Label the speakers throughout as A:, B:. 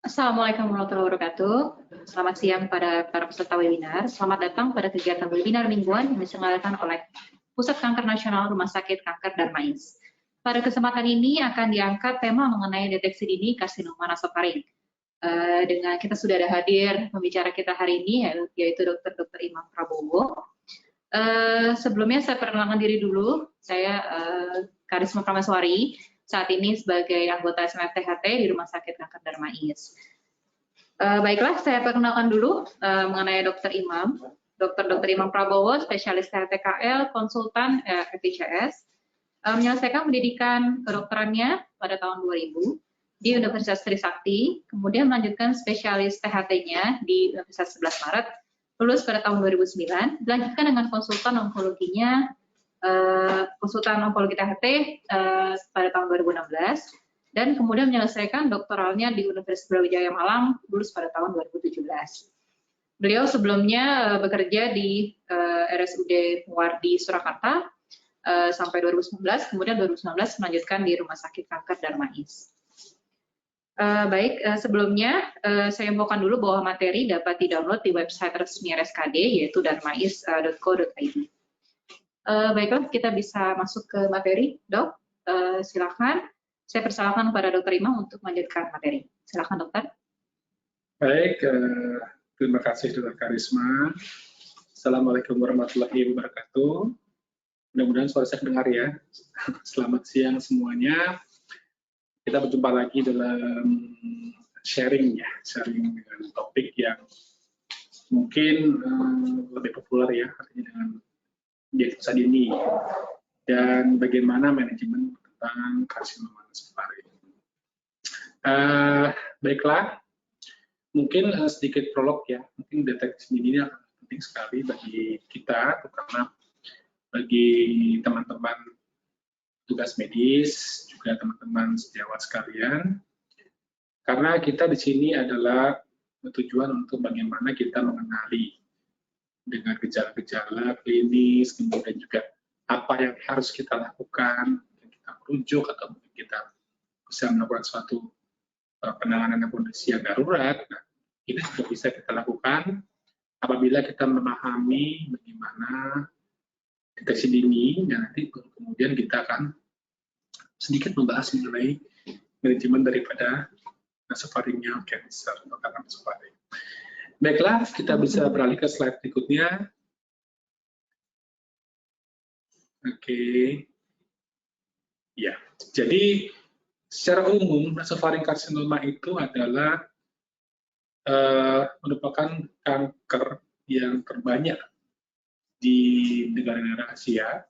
A: Assalamualaikum warahmatullahi wabarakatuh. Selamat siang pada para peserta webinar. Selamat datang pada kegiatan webinar mingguan yang diselenggarakan oleh Pusat Kanker Nasional Rumah Sakit Kanker Darmais. Pada kesempatan ini akan diangkat tema mengenai deteksi dini karsinoma nasofaring. Dengan kita sudah ada hadir pembicara kita hari ini, yaitu Dr. Imam Prabowo. Sebelumnya saya perkenalkan diri dulu. Saya Karisma Prameswari. Saat ini sebagai anggota SMFTHT di Rumah Sakit Kanker Darmais. Baiklah, saya perkenalkan dulu mengenai Dr. Imam. Dr. Imam Prabowo, spesialis THTKL, konsultan FICS, menyelesaikan pendidikan kedokterannya pada tahun 2000 di Universitas Trisakti, kemudian melanjutkan spesialis THT-nya di Universitas 11 Maret, lulus pada tahun 2009, dilanjutkan dengan konsultan onkologinya konsultan onkologi THT pada tahun 2016 dan kemudian menyelesaikan doktoralnya di Universitas Brawijaya Malang lulus pada tahun 2017. Beliau sebelumnya bekerja di RSUD Muwardi Surakarta sampai 2019, kemudian 2019 melanjutkan di Rumah Sakit Kanker Darmais. Sebelumnya saya infokan dulu bahwa materi dapat di-download di website resmi RSKD yaitu darmais.co.id. Baiklah, kita bisa masuk ke materi, Dok. Silakan. Saya persilakan kepada Dr. Imam untuk melanjutkan materi. Silakan, Dokter.
B: Baik, terima kasih Dr. Karisma. Assalamualaikum warahmatullahi wabarakatuh. Mudah-mudahan suara saya dengar ya. Selamat siang semuanya. Kita berjumpa lagi dalam sharing dengan topik yang mungkin lebih populer ya, artinya dengan diagnosa dini dan bagaimana manajemen tentang karsinoma nasofaring. Baiklah, mungkin sedikit prolog ya. Mungkin deteksi dini ini akan penting sekali bagi kita, terutama bagi teman-teman tugas medis, juga teman-teman sejawat sekalian. Karena kita di sini adalah tujuan untuk bagaimana kita mengenali dengan gejala-gejala klinis, kemudian juga apa yang harus kita lakukan, kita merujuk atau mungkin kita bisa melakukan suatu penanganan kondisi yang darurat. Nah, ini juga bisa kita lakukan apabila kita memahami bagaimana deteksi dini, dan nanti kemudian kita akan sedikit membahas mengenai manajemen daripada nasofaringnya cancer atau kanker nasofaring. Baiklah, kita bisa beralih ke slide berikutnya. Oke. Ya, jadi secara umum nasofaring karsinoma itu adalah merupakan kanker yang terbanyak di negara-negara Asia,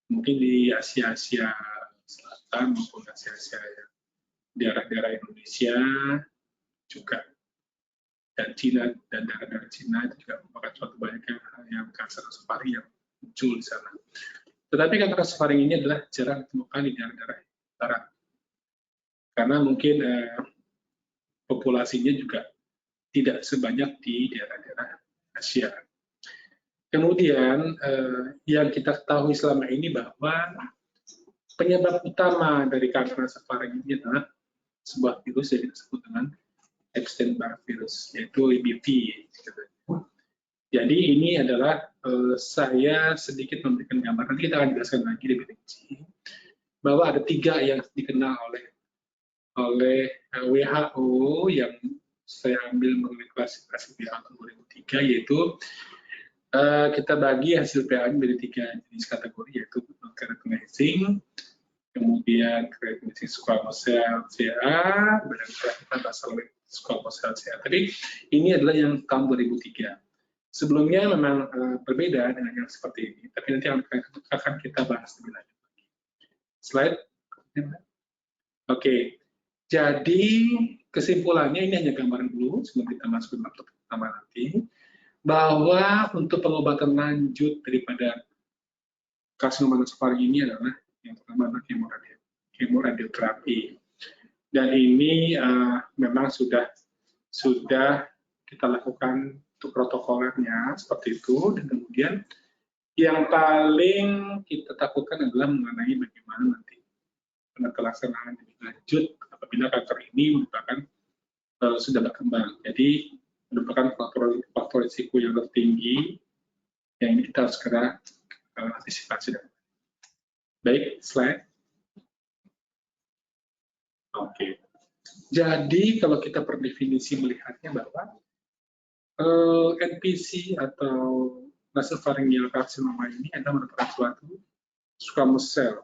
B: mungkin di Asia Selatan maupun Asia daerah-daerah Indonesia juga, dan Cina, dan daerah-daerah Cina itu juga merupakan suatu banyak yang kanker nasofaring yang muncul di sana. Tetapi kanker nasofaring ini adalah jarang ditemukan di daerah-daerah barat, karena mungkin populasinya juga tidak sebanyak di daerah-daerah Asia. Kemudian yang kita ketahui selama ini bahwa penyebab utama dari kanker nasofaring ini adalah sebuah virus yang disebut dengan Epstein-Barr virus, yaitu EBV. Jadi ini adalah saya sedikit memberikan gambar, nanti kita akan jelaskan lagi lebih rinci, bahwa ada 3 yang dikenal oleh WHO yang saya ambil mengenai klasifikasi WHO tahun 2003, yaitu kita bagi hasil PA menjadi 3 jenis kategori, yaitu keratinizing, kemudian keratinizing squamous cell CA, dan kita basal squamous cell CA. Tapi ini adalah yang tahun 2003. Sebelumnya memang berbeda dengan yang seperti ini, tapi nanti akan kita bahas lebih lanjut. Slide. Oke, jadi kesimpulannya ini hanya gambaran dulu sebelum kita masuk ke materi pertama nanti, bahwa untuk pengobatan lanjut daripada karsinoma nasofaring ini adalah yang pertama adalah kemoradioterapi, dan ini memang sudah kita lakukan untuk protokolnya seperti itu. Dan kemudian yang paling kita takutkan adalah mengenai bagaimana nanti pelaksanaan lebih lanjut apabila kanker ini merupakan sudah berkembang. Jadi merupakan faktor risiko yang tertinggi yang ini kita harus segera antisipasi. Baik, slide. Oke. Jadi kalau kita berdefinisi melihatnya bahwa NPC atau nasopharyngeal carcinoma ini adalah merupakan suatu squamous cell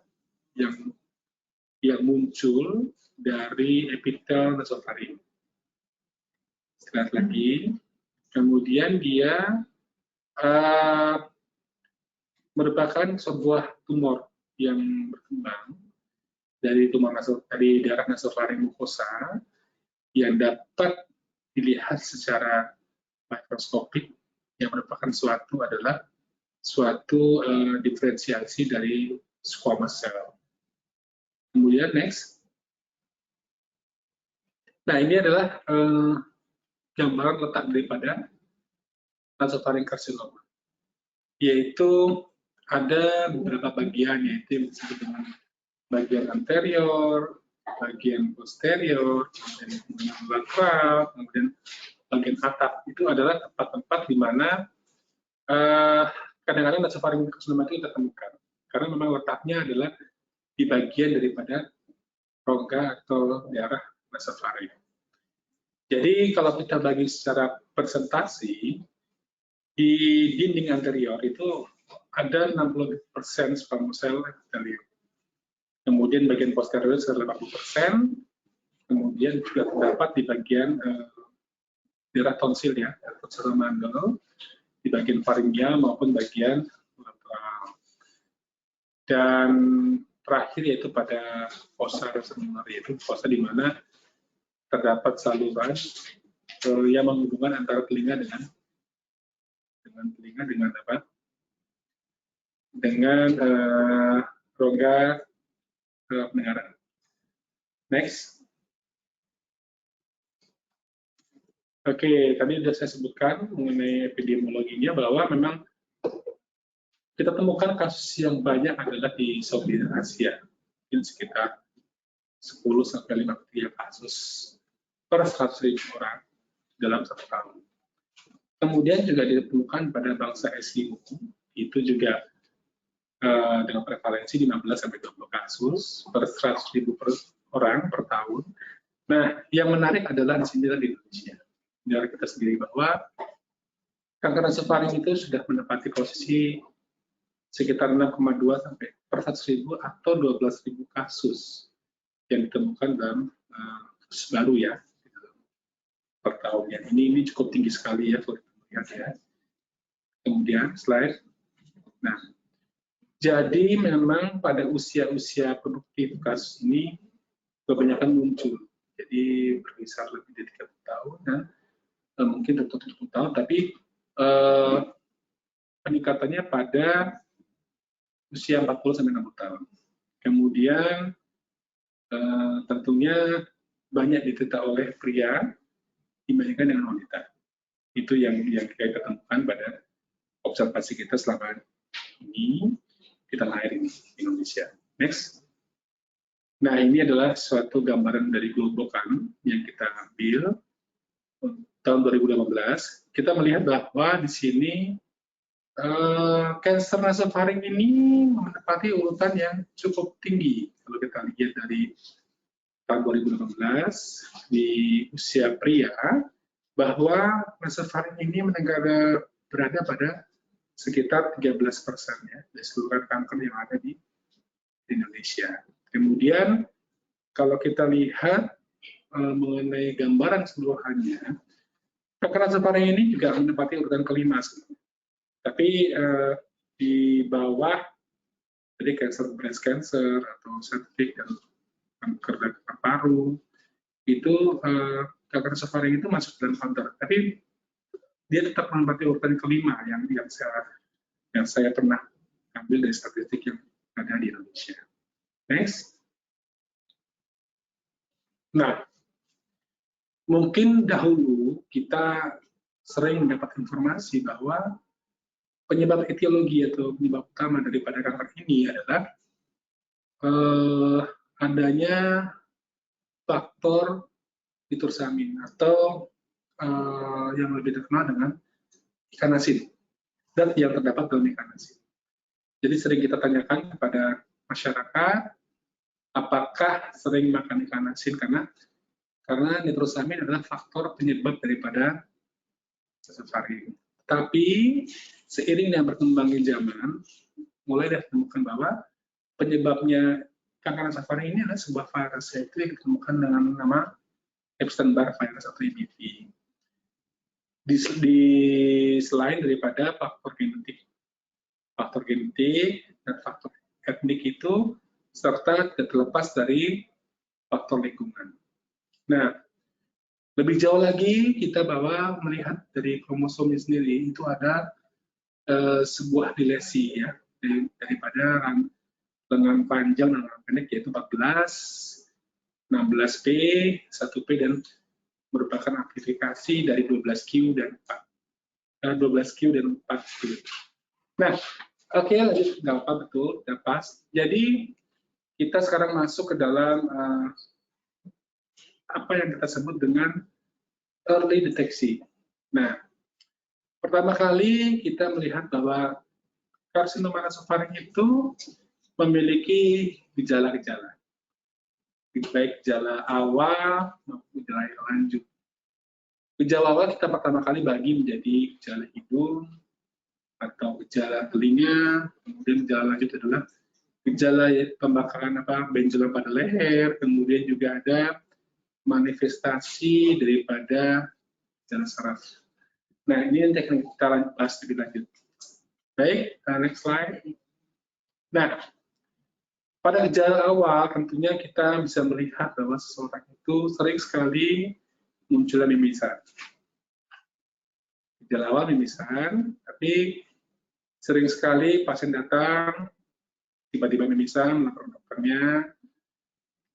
B: yang muncul dari epitel nasofaring. Sekali lagi, kemudian dia merupakan sebuah tumor yang berkembang dari daerah nasofaring mucosa yang dapat dilihat secara mikroskopik, yang merupakan suatu diferensiasi dari squamous cell. Kemudian next. Nah, ini adalah gambaran letak daripada nasopharyngeal carcinoma, yaitu ada beberapa bagian, yaitu yang disebut dengan bagian anterior, bagian posterior, kemudian lateral, kemudian bagian atap. Itu adalah tempat-tempat di mana kadang-kadang nasopharyngeal carcinoma itu kita temukan, karena memang letaknya adalah di bagian daripada rongga atau daerah nasofaring. Jadi kalau kita bagi secara presentasi, di dinding anterior itu ada 60% squamous cell epithelium. Kemudian bagian posterior sekitar 80%, kemudian juga terdapat di bagian daerah tonsil ya, tonsil mandel, di bagian faringeal maupun bagian lateral. Dan terakhir yaitu pada fossa seminar, yaitu fossa di mana terdapat saluran yang menghubungkan antara telinga dengan apa? Dengan rongga pendengaran. Next. Oke, tadi sudah saya sebutkan mengenai epidemiologinya bahwa memang kita temukan kasus yang banyak adalah di Southeast Asia, mungkin sekitar 10-53 kasus per 100.000 orang dalam 1 tahun. Kemudian juga ditemukan pada bangsa Eskimo, itu juga dengan prevalensi 15-20 kasus per 100.000 orang per tahun. Nah, yang menarik adalah di sini di Indonesia. Negara kita sendiri bahwa kanker nasofaring itu sudah menempati posisi sekitar 6,2 sampai per 100.000 atau 12.000 kasus yang ditemukan dalam kasus baru ya per tahunnya. Ini cukup tinggi sekali ya kalau kita lihat ya. Kemudian slide. Nah, jadi memang pada usia-usia produktif kasus ini kebanyakan muncul. Jadi berkisar lebih dari 30 tahun dan mungkin 20 tahun, tapi peningkatannya pada usia 40-60 tahun. Kemudian tentunya banyak diderita oleh pria dibandingkan dengan wanita. Itu yang kita temukan pada observasi kita selama ini kita lahir di Indonesia. Next. Nah, ini adalah suatu gambaran dari Globocan yang kita ambil tahun 2015. Kita melihat bahwa di sini kanker nasofaring ini menempati urutan yang cukup tinggi. Kalau kita lihat dari tahun 2015 di usia pria, bahwa nasofaring ini berada pada sekitar 13% ya, dari seluruh kanker yang ada di Indonesia. Kemudian kalau kita lihat mengenai gambaran keseluruhannya, kanker nasofaring ini juga menempati urutan kelima sebenarnya. Tapi di bawah jadi cancer breast cancer atau cervix dan kanker paru itu kanker nasofaring itu masuk dalam counter. Tapi dia tetap menempati urutan kelima yang saya pernah ambil dari statistik yang ada di Indonesia. Next. Nah, mungkin dahulu kita sering mendapat informasi bahwa penyebab etiologi atau penyebab utama daripada kanker ini adalah adanya faktor nitrosamin atau yang lebih terkenal dengan ikan asin, zat yang terdapat dalam ikan asin. Jadi sering kita tanyakan kepada masyarakat, apakah sering makan ikan asin, karena nitrosamin adalah faktor penyebab daripada nasofaring. Tapi seiring dengan berkembangnya zaman, mulai ditemukan bahwa penyebabnya kanker nasofaring ini adalah sebuah virus, yaitu yang ditemukan dengan nama Epstein-Barr virus atau EBV. Selain daripada faktor genetik dan faktor etnik itu, serta tidak terlepas dari faktor lingkungan. Nah, lebih jauh lagi kita melihat dari kromosomnya sendiri itu ada sebuah dilesi ya daripada lengan panjang dan lengan pendek, yaitu 14, 16P, 1P, dan merupakan amplifikasi dari 12Q dan 4Q. Nah, oke, lanjut, nggak apa, betul, udah pas. Jadi kita sekarang masuk ke dalam apa yang kita sebut dengan early deteksi. Nah, pertama kali kita melihat bahwa karsinoma nasofaring itu memiliki gejala-gejala, baik gejala awal maupun gejala yang lanjut. Gejala awal kita pertama kali bagi menjadi gejala hidung atau gejala telinga, kemudian gejala lanjut adalah gejala pembakaran benjolan pada leher, kemudian juga ada manifestasi daripada gejala saraf. Nah, ini yang teknik kita bahas lebih lanjut. Baik, next slide. Nah, pada gejala awal tentunya kita bisa melihat bahwa seseorang itu sering sekali munculnya mimisan. Gejala awal mimisan, tapi sering sekali pasien datang tiba-tiba mimisan, melapor dokternya,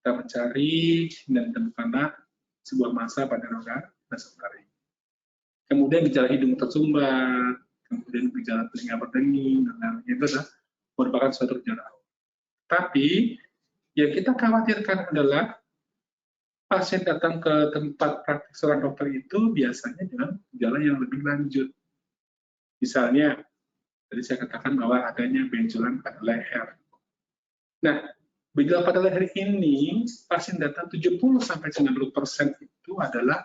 B: kita mencari dan temukanlah sebuah massa pada rongga nasofaring. Kemudian gejala hidung tersumbat, kemudian gejala telinga berdenging, dan lain-lain itu adalah merupakan suatu gejala awal. Tapi yang kita khawatirkan adalah pasien datang ke tempat praktik seorang dokter itu biasanya dengan gejala yang lebih lanjut. Misalnya, tadi saya katakan bahwa adanya benjolan pada leher. Nah, benjolan pada leher ini, pasien datang 70-90% itu adalah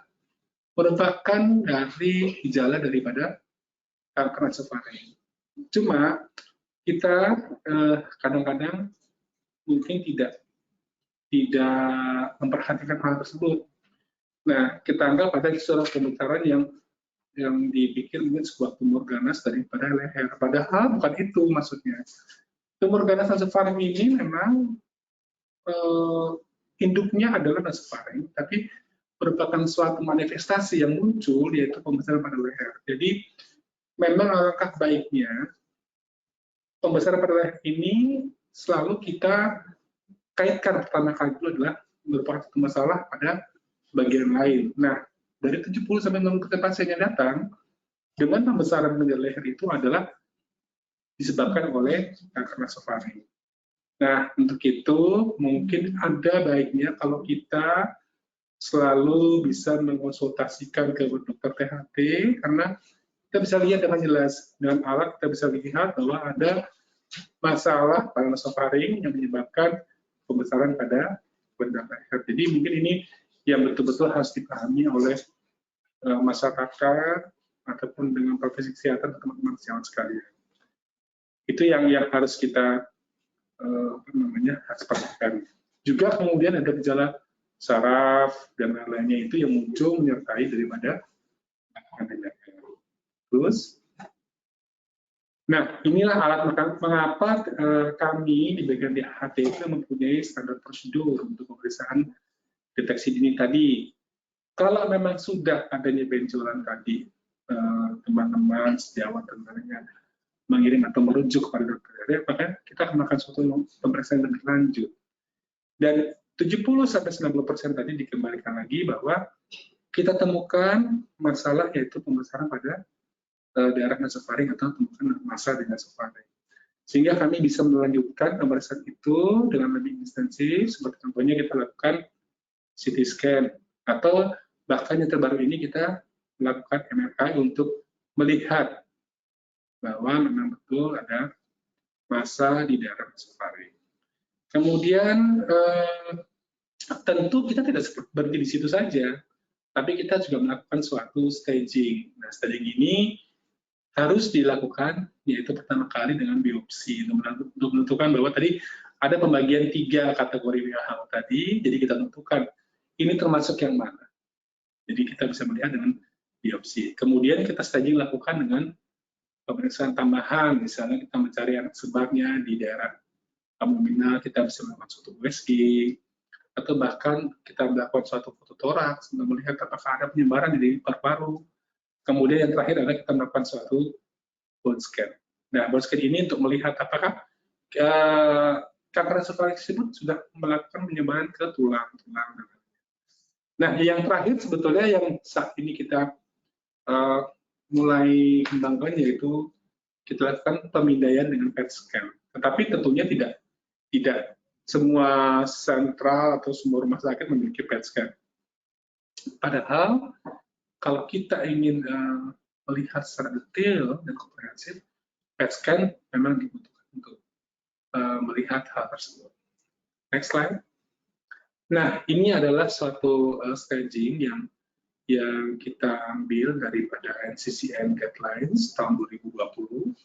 B: merupakan dari gejala daripada kanker nasofaring. Cuma kita kadang-kadang mungkin tidak memperhatikan hal tersebut. Nah, kita anggap ada suatu pembicaraan yang dipikir mungkin sebuah tumor ganas daripada leher. Padahal bukan itu maksudnya. Tumor ganas nasofaring ini memang induknya adalah nasofaring, tapi merupakan suatu manifestasi yang muncul, yaitu pembesaran pada leher. Jadi, memang alangkah baiknya pembesaran pada leher ini selalu kita kaitkan pertama kali itu adalah merupakan satu masalah pada bagian lain. Nah, dari 70-90% pasien yang datang dengan pembesaran pada leher itu adalah disebabkan oleh kanker nasofaring. Nah, untuk itu mungkin ada baiknya kalau kita selalu bisa mengonsultasikan ke dokter THT, karena kita bisa lihat dengan jelas, dengan alat kita bisa lihat bahwa ada masalah pada nasofaring yang menyebabkan pembesaran pada benda leher. Jadi mungkin ini yang betul-betul harus dipahami oleh masyarakat ataupun dengan profesi kesehatan atau teman-teman sejawat sekalian. Itu yang harus kita harus perhatikan. Juga kemudian ada gejala saraf dan lain-lainnya itu yang muncul menyertai daripada leher. Terus, nah, inilah alat mengapa kami di bagian DHT itu mempunyai standar prosedur untuk pemeriksaan deteksi dini tadi. Kalau memang sudah adanya benjolan tadi, teman-teman sejawat tentunya mengirim atau merujuk kepada dokter, maka kita akan melakukan suatu pemeriksaan lebih lanjut. Dan 70-90% tadi dikembalikan lagi bahwa kita temukan masalah yaitu pembesaran pada daerah nasofaring atau temukan massa di nasofaring. Sehingga kami bisa melanjutkan pemeriksaan itu dengan lebih intensif, seperti contohnya kita lakukan CT scan Atau bahkan yang terbaru ini kita melakukan MRI untuk melihat bahwa memang betul ada massa di daerah nasofaring. Kemudian tentu kita tidak berhenti di situ saja, tapi kita juga melakukan suatu staging. Nah, staging ini harus dilakukan yaitu pertama kali dengan biopsi untuk menentukan bahwa tadi ada pembagian 3 kategori WHO tadi, jadi kita tentukan ini termasuk yang mana. Jadi kita bisa melihat dengan biopsi. Kemudian kita staging lakukan dengan pemeriksaan tambahan, misalnya kita mencari anak sebabnya di daerah abdominal, kita bisa melakukan suatu USG, atau bahkan kita melakukan suatu fototoraks untuk melihat apakah ada penyebaran di paru-paru. Kemudian yang terakhir adalah kita melakukan suatu bone scan. Nah, bone scan ini untuk melihat apakah kanker nasofaring tersebut sudah melakukan penyebaran ke tulang. Nah, yang terakhir sebetulnya yang saat ini kita mulai kembangkan yaitu kita lakukan pemindaian dengan PET scan. Tetapi tentunya tidak semua sentral atau semua rumah sakit memiliki PET scan. Padahal kalau kita ingin melihat secara detail dan komprehensif, PET scan memang dibutuhkan untuk melihat hal tersebut. Next slide. Nah, ini adalah suatu staging yang kita ambil daripada NCCN Guidelines tahun 2020,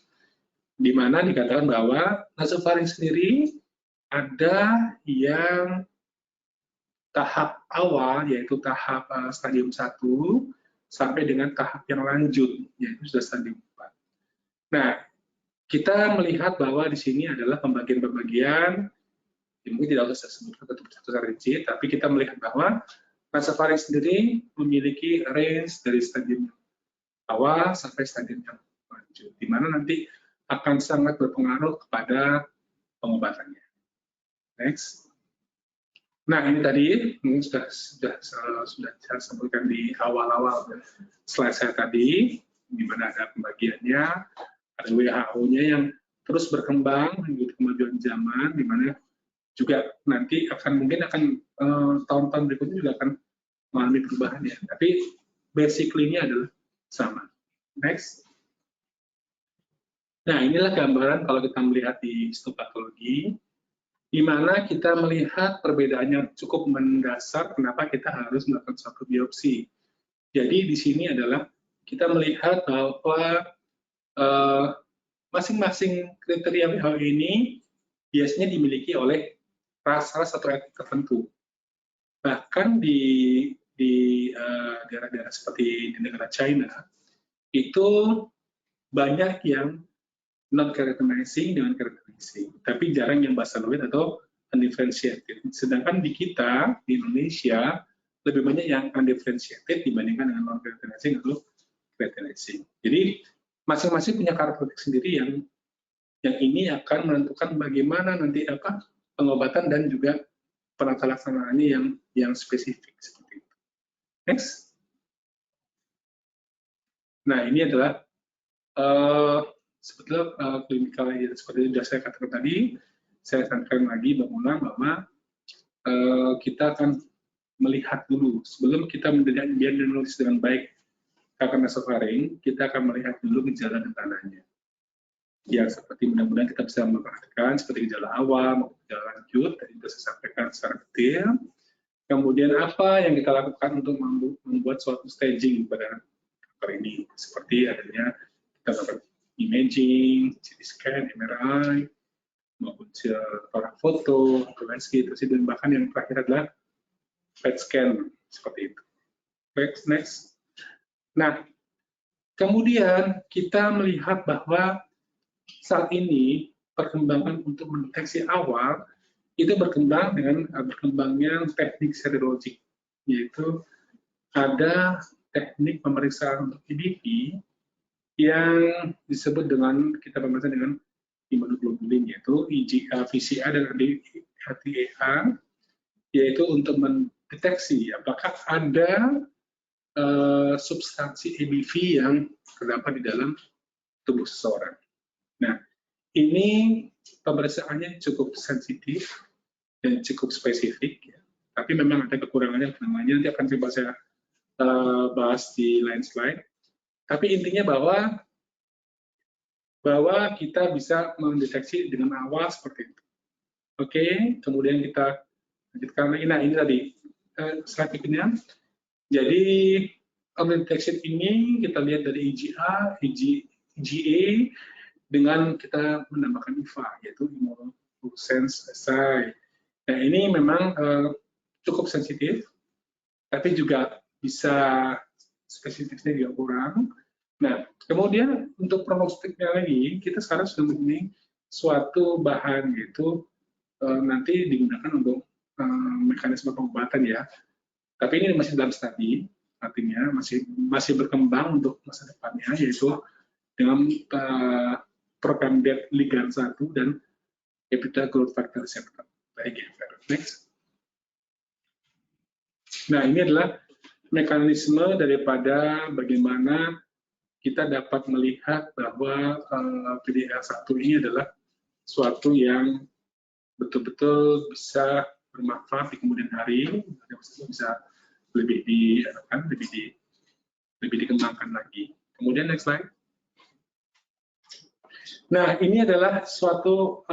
B: di mana dikatakan bahwa nasofaring sendiri ada yang tahap awal, yaitu tahap stadium 1, sampai dengan tahap yang lanjut, yaitu sudah stadium 4. Nah, kita melihat bahwa di sini adalah pembagian-pembagian, mungkin tidak usah sebutkan secara rinci, tapi kita melihat bahwa nasofaring sendiri memiliki range dari stadium awal sampai stadium yang lanjut, di mana nanti akan sangat berpengaruh kepada pengobatannya. Next. Nah, ini tadi mungkin sudah saya sebutkan di awal-awal slide saya tadi, di mana ada pembagiannya, ada WHO-nya yang terus berkembang mengikuti kemajuan zaman, di mana juga nanti mungkin akan tahun-tahun berikutnya juga akan mengalami perubahan ya. Tapi basically ini adalah sama. Next. Nah, inilah gambaran kalau kita melihat di histopatologi, di mana kita melihat perbedaannya cukup mendasar kenapa kita harus melakukan suatu biopsi. Jadi di sini adalah kita melihat bahwa masing-masing kriteria WHO ini biasanya dimiliki oleh ras-ras atau etnik tertentu. Bahkan di daerah-daerah seperti di negara China, itu banyak yang non-keratinizing dengan keratinizing, tapi jarang yang basaloid atau undifferentiated. Sedangkan di kita, di Indonesia, lebih banyak yang undifferentiated dibandingkan dengan non-keratinizing atau keratinizing. Jadi, masing-masing punya karakteristik sendiri yang ini akan menentukan bagaimana nanti pengobatan dan juga penata laksanaannya yang spesifik seperti itu. Next. Nah, ini adalah sebetulnya klinikal seperti yang sudah saya katakan tadi. Saya sampaikan lagi berulang bahwa kita akan melihat dulu sebelum kita mendiagnosis dengan baik kanker nasofaring, kita akan melihat dulu gejala dan tandanya. Ya, seperti mudah-mudahan kita bisa memperhatikan seperti gejala awal maupun gejala lanjut, tadi sudah saya sampaikan secara detail. Kemudian apa yang kita lakukan untuk membuat suatu staging pada kanker ini, seperti adanya kita melakukan imaging, CT scan, MRI, maupun toraks foto, atau USG, dan bahkan yang terakhir adalah PET scan, seperti itu. Next. Nah, kemudian kita melihat bahwa saat ini perkembangan untuk mendeteksi awal itu berkembang dengan berkembangnya teknik serologik, yaitu ada teknik pemeriksaan untuk EBV yang disebut dengan kita pemeriksaan dengan imunoglobulin, yaitu IgA, VCA, dan RT-EA, yaitu untuk mendeteksi apakah ada substansi EBV yang terdapat di dalam tubuh seseorang. Nah, ini pemeriksaannya cukup sensitif dan cukup spesifik, ya. Tapi memang ada kekurangannya, namanya nanti akan coba saya bahas di lain slide. Tapi intinya bahwa kita bisa mendeteksi dengan awal seperti itu. Oke, kemudian kita lanjutkan lagi. Nah, ini tadi slide berikutnya. Jadi early detection ini kita lihat dari EGA, EGA dengan kita menambahkan IFA, yaitu immunofluorescence assay. Nah, ini memang cukup sensitif, tapi juga bisa spesifiknya juga kurang. Nah, kemudian untuk prognostiknya lagi, kita sekarang sudah mempunyai suatu bahan, yaitu nanti digunakan untuk mekanisme pengobatan ya. Tapi ini masih dalam studi, artinya masih berkembang untuk masa depannya, yaitu dengan program ligand 1 dan epithelial growth factor receptor. Next. Nah, ini adalah mekanisme daripada bagaimana kita dapat melihat bahwa PDL1 ini adalah suatu yang betul-betul bisa bermanfaat di kemudian hari, bisa lebih dikembangkan lagi. Kemudian next slide. Nah, ini adalah suatu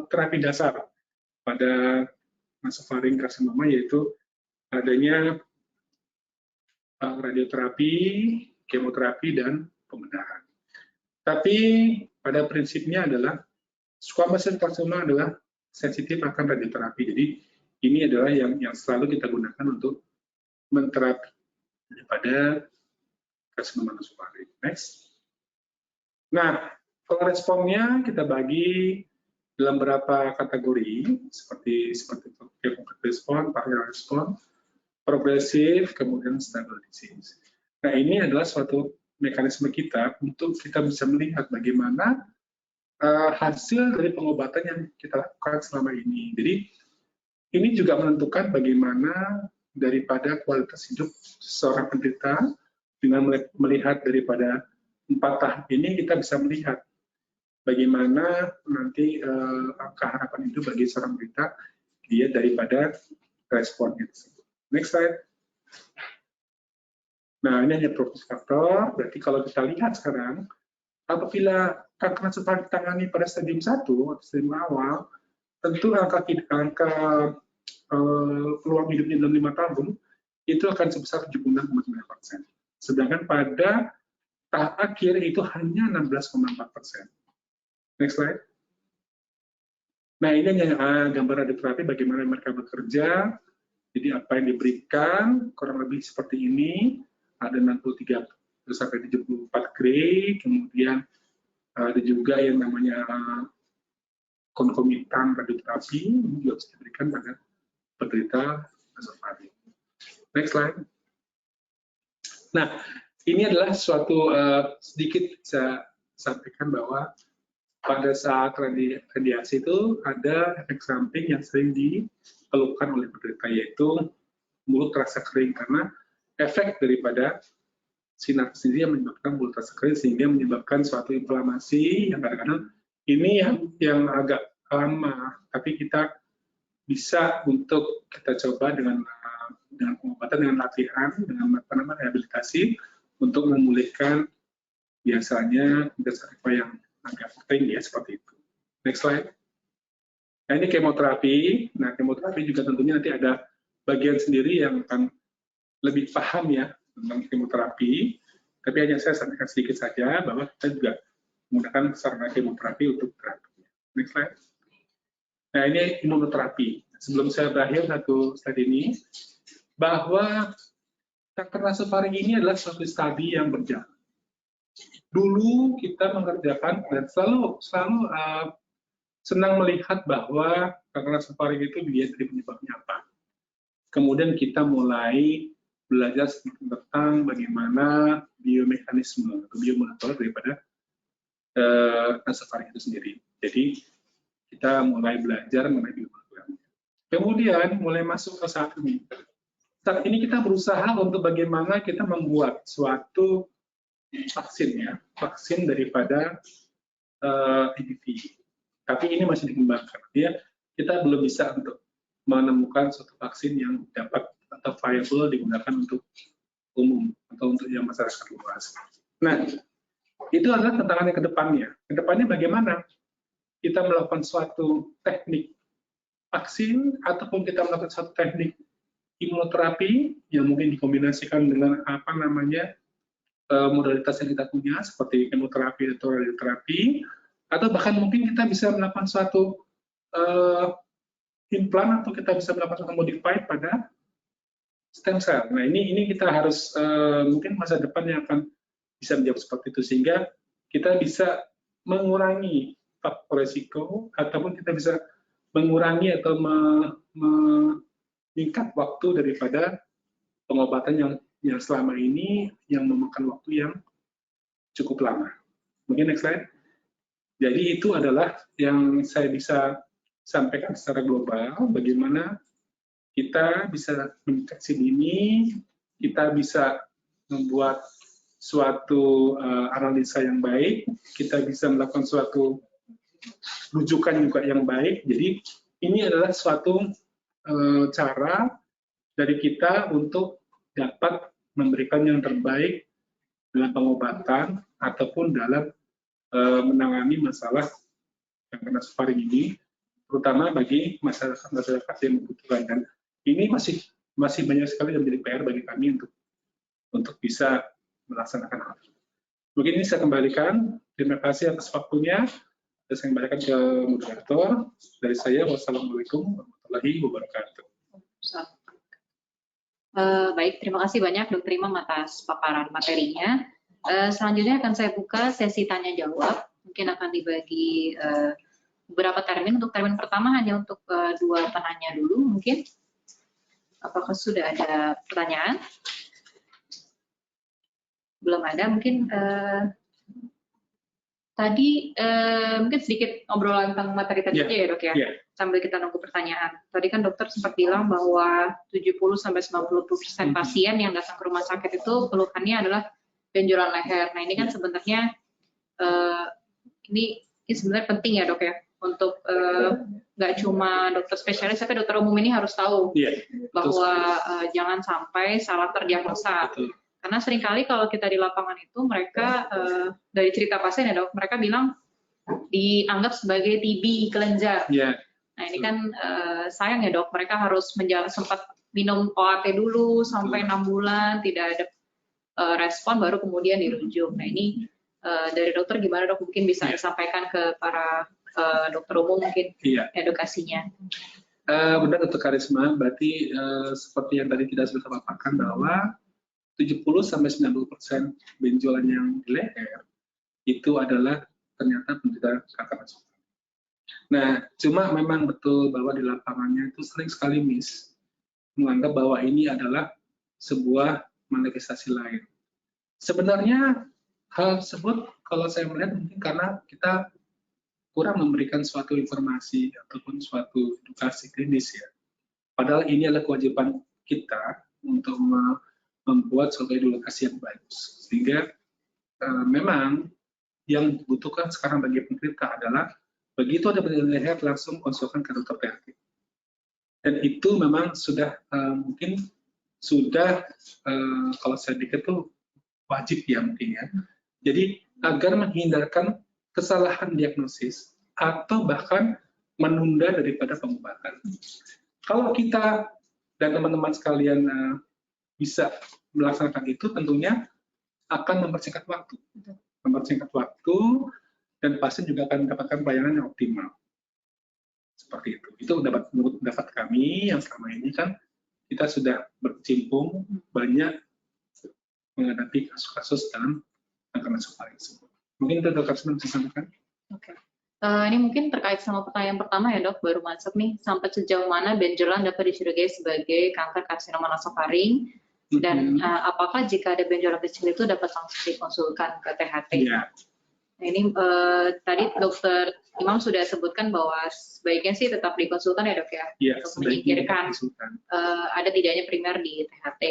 B: terapi dasar pada nasofaring karsinoma, yaitu adanya radioterapi, kemoterapi, dan pembedahan. Tapi pada prinsipnya adalah squamous cell carcinoma adalah sensitif akan radioterapi. Jadi ini adalah yang selalu kita gunakan untuk menterapi daripada karsinoma nasofaring. Next. Nah, kalau responnya kita bagi dalam beberapa kategori seperti complete respon, partial respon, progresif, kemudian stable disease. Nah, ini adalah suatu mekanisme kita untuk kita bisa melihat bagaimana hasil dari pengobatan yang kita lakukan selama ini. Jadi ini juga menentukan bagaimana daripada kualitas hidup seorang penderita. Dengan melihat daripada 4 tahap ini, kita bisa melihat bagaimana nanti angka harapan hidup bagi seorang penderita dia daripada responnya tersebut. Next slide. Nah, ini hanya prognostik faktor. Berarti kalau kita lihat sekarang, apabila kanker nasofaring ditangani pada stadium 1 atau stadium awal, tentu angka peluang hidupnya dalam 5 tahun itu akan sebesar 76,9%. Sedangkan pada tahap akhir itu hanya 16,4%. Next slide. Nah, ini hanya gambar radioterapi bagaimana mereka bekerja. Jadi apa yang diberikan kurang lebih seperti ini. Ada 63 sampai 74 gray, kemudian ada juga yang namanya konkomitan radioterapi, ini juga bisa diberikan pada penderita nasofaring. Next slide. Nah, ini adalah suatu sedikit saya sampaikan bahwa pada saat radiasi itu ada efek samping yang sering dikeluhkan oleh penderita, yaitu mulut terasa kering karena efek daripada sinar sendiri yang menyebabkan mulut terasa kering sehingga menyebabkan suatu inflamasi yang kadang-kadang ini yang agak lama, tapi kita bisa untuk kita coba dengan pengobatan, dengan latihan, dengan rehabilitasi untuk memulihkan biasanya dasar yang agak kering ya, seperti itu. Next slide. Nah, ini kemoterapi. Nah, kemoterapi juga tentunya nanti ada bagian sendiri yang akan lebih paham ya tentang kemoterapi. Tapi hanya saya sampaikan sedikit saja bahwa kita juga menggunakan sarana kemoterapi untuk terapi. Next slide. Nah, ini imunoterapi. Sebelum saya berakhir satu slide ini, bahwa kanker nasofaring ini adalah suatu studi yang berjalan. Dulu kita mengerjakan dan selalu senang melihat bahwa kanker nasofaring itu dilihat dari penyebabnya apa. Kemudian kita mulai belajar tentang bagaimana biomekanisme atau biomolekuler daripada nasofaring itu sendiri. Jadi kita mulai belajar mengenai biomolekuler. Kemudian mulai masuk ke saat ini. Saat ini kita berusaha untuk bagaimana kita membuat suatu vaksin daripada EBV. Tapi ini masih dikembangkan. Ya, kita belum bisa untuk menemukan suatu vaksin yang dapat atau viable digunakan untuk umum atau untuk yang masyarakat luas. Nah, itu adalah tantangannya ke depannya. Ke depannya bagaimana kita melakukan suatu teknik vaksin ataupun kita melakukan suatu teknik imunoterapi yang mungkin dikombinasikan dengan modalitas yang kita punya seperti kemoterapi atau radioterapi, atau bahkan mungkin kita bisa melakukan suatu implan atau kita bisa melakukan suatu modified pada stem cell. Nah ini kita harus mungkin masa depan yang akan bisa menjawab seperti itu sehingga kita bisa mengurangi faktor resiko ataupun kita bisa mengurangi atau meningkat waktu daripada pengobatan yang selama ini yang memakan waktu yang cukup lama. Mungkin next slide. Jadi itu adalah yang saya bisa sampaikan secara global, bagaimana kita bisa mendeteksi dini, kita bisa membuat suatu analisa yang baik, kita bisa melakukan suatu rujukan juga yang baik. Jadi ini adalah suatu cara dari kita untuk dapat memberikan yang terbaik dalam pengobatan ataupun dalam menangani masalah kanker nasofaring ini, terutama bagi masyarakat yang membutuhkan. Dan ini masih banyak sekali yang menjadi PR bagi kami untuk bisa melaksanakan hal itu. Mungkin ini saya kembalikan. Terima kasih atas waktunya. Saya kembalikan ke moderator. Dari saya, wassalamualaikum warahmatullahi wabarakatuh.
A: Baik, terima kasih banyak Dr. Imam atas paparan materinya. Selanjutnya akan saya buka sesi tanya-jawab. Mungkin akan dibagi beberapa termin. Untuk termin pertama hanya untuk dua penanya dulu mungkin. Apakah sudah ada pertanyaan? Belum ada, mungkin tadi mungkin sedikit obrolan tentang materi tadi ya dok ya, sambil kita nunggu pertanyaan. Tadi kan dokter sempat bilang bahwa 70–90% pasien yang datang ke rumah sakit itu keluhannya adalah benjolan leher. Nah ini kan sebenarnya ini sebenarnya penting ya dok ya, untuk nggak cuma dokter spesialis tapi dokter umum ini harus tahu bahwa jangan sampai salah terdiagnosa. Karena seringkali kalau kita di lapangan itu mereka dari cerita pasien ya dok, mereka bilang dianggap sebagai TB kelenjar. Nah ini kan sayang ya dok, mereka harus sempat minum OAT dulu sampai 6 bulan tidak ada respon baru kemudian dirujuk. Nah ini dari dokter gimana dok, mungkin bisa disampaikan ke para dokter umum mungkin edukasinya.
B: Benar Dr. Karisma, berarti seperti yang tadi kita sudah paparkan bahwa 70–90% benjolan yang di leher itu adalah ternyata penderita kanker nasofaring. Nah, cuma memang betul bahwa di lapangannya itu sering sekali menganggap bahwa ini adalah sebuah manifestasi lain. Sebenarnya hal tersebut kalau saya melihat mungkin karena kita kurang memberikan suatu informasi ataupun suatu edukasi klinis ya. Padahal ini adalah kewajiban kita untuk membuat suatu edukasi yang bagus. Sehingga memang yang dibutuhkan sekarang bagi penderita adalah begitu ada benjolan leher langsung konsulkan ke dokter THT. Dan itu memang sudah mungkin sudah kalau saya pikir itu wajib ya mungkin ya. Jadi agar menghindarkan kesalahan diagnosis atau bahkan menunda daripada pengobatan. Kalau kita dan teman-teman sekalian bisa melaksanakan itu, tentunya akan mempersingkat waktu. Dan pasien juga akan mendapatkan pelayanan yang optimal. Seperti itu. Itu dapat kami yang selama ini kan kita sudah berkecimpung banyak menghadapi kasus-kasus dalam kanker nasofaring tersebut. Mungkin itu Dr. Karisma bisa sampaikan.
A: Oke. Ini mungkin terkait sama pertanyaan pertama ya dok, baru masuk nih. Sampai sejauh mana benjolan dapat dicurigai sebagai kanker karsinoma nasofaring? Dan apakah jika ada benjolan kecil itu dapat langsung dikonsulkan ke THT? Nah ini tadi dokter Imam sudah sebutkan bahwa sebaiknya sih tetap dikonsultan ya dok ya, untuk menyingkirkan ada tidaknya primer di THT.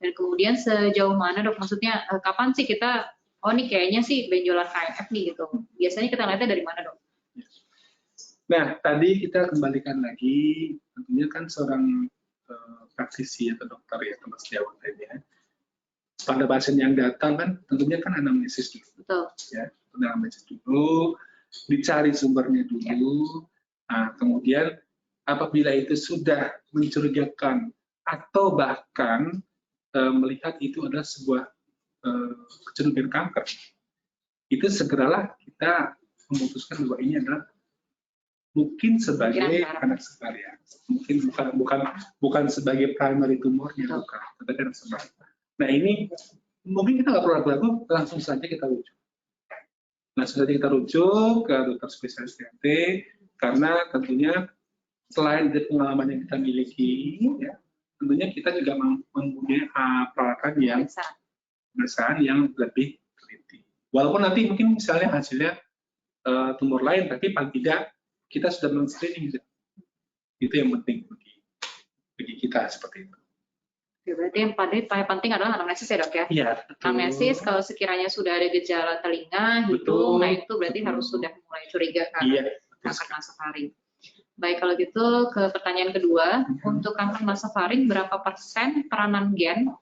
A: Dan kemudian sejauh mana dok, maksudnya kapan sih kita, oh ini kayaknya sih benjolan KMF nih gitu. Biasanya kita lihatnya dari mana dok?
B: Nah tadi kita kembalikan lagi tentunya kan seorang praktisi atau dokter ya, teman sejawat lainnya, pada pasien yang datang kan tentunya kan anamnesis dulu.
A: Betul.
B: Ya, anamnesis dulu, dicari sumbernya dulu. Nah, kemudian apabila itu sudah mencurigakan atau bahkan melihat itu adalah sebuah kecenderungan kanker, itu segeralah kita memutuskan bahwa ini adalah mungkin sebagai anak sekalian, mungkin bukan sebagai primary tumornya, bukan, tapi anak sekalian. Nah ini mungkin kita nggak perlu ragu-ragu, langsung saja kita rujuk. Langsung saja kita rujuk ke dokter spesialis TNT, karena tentunya selain dari pengalaman yang kita miliki, ya, tentunya kita juga mempunyai peralatan yang pemeriksaan yang lebih teliti. Walaupun nanti mungkin misalnya hasilnya tumor lain, tapi paling tidak kita sudah men-screening. Itu yang penting bagi kita seperti itu.
A: Oke, berarti yang paling penting adalah anamnesis ya dok ya?
B: Iya.
A: Anamnesis kalau sekiranya sudah ada gejala telinga, hidung, nah itu berarti harus sudah mulai curiga kan? Kanker nasofaring. Baik, kalau gitu ke pertanyaan kedua, untuk kanker nasofaring berapa persen peranan gen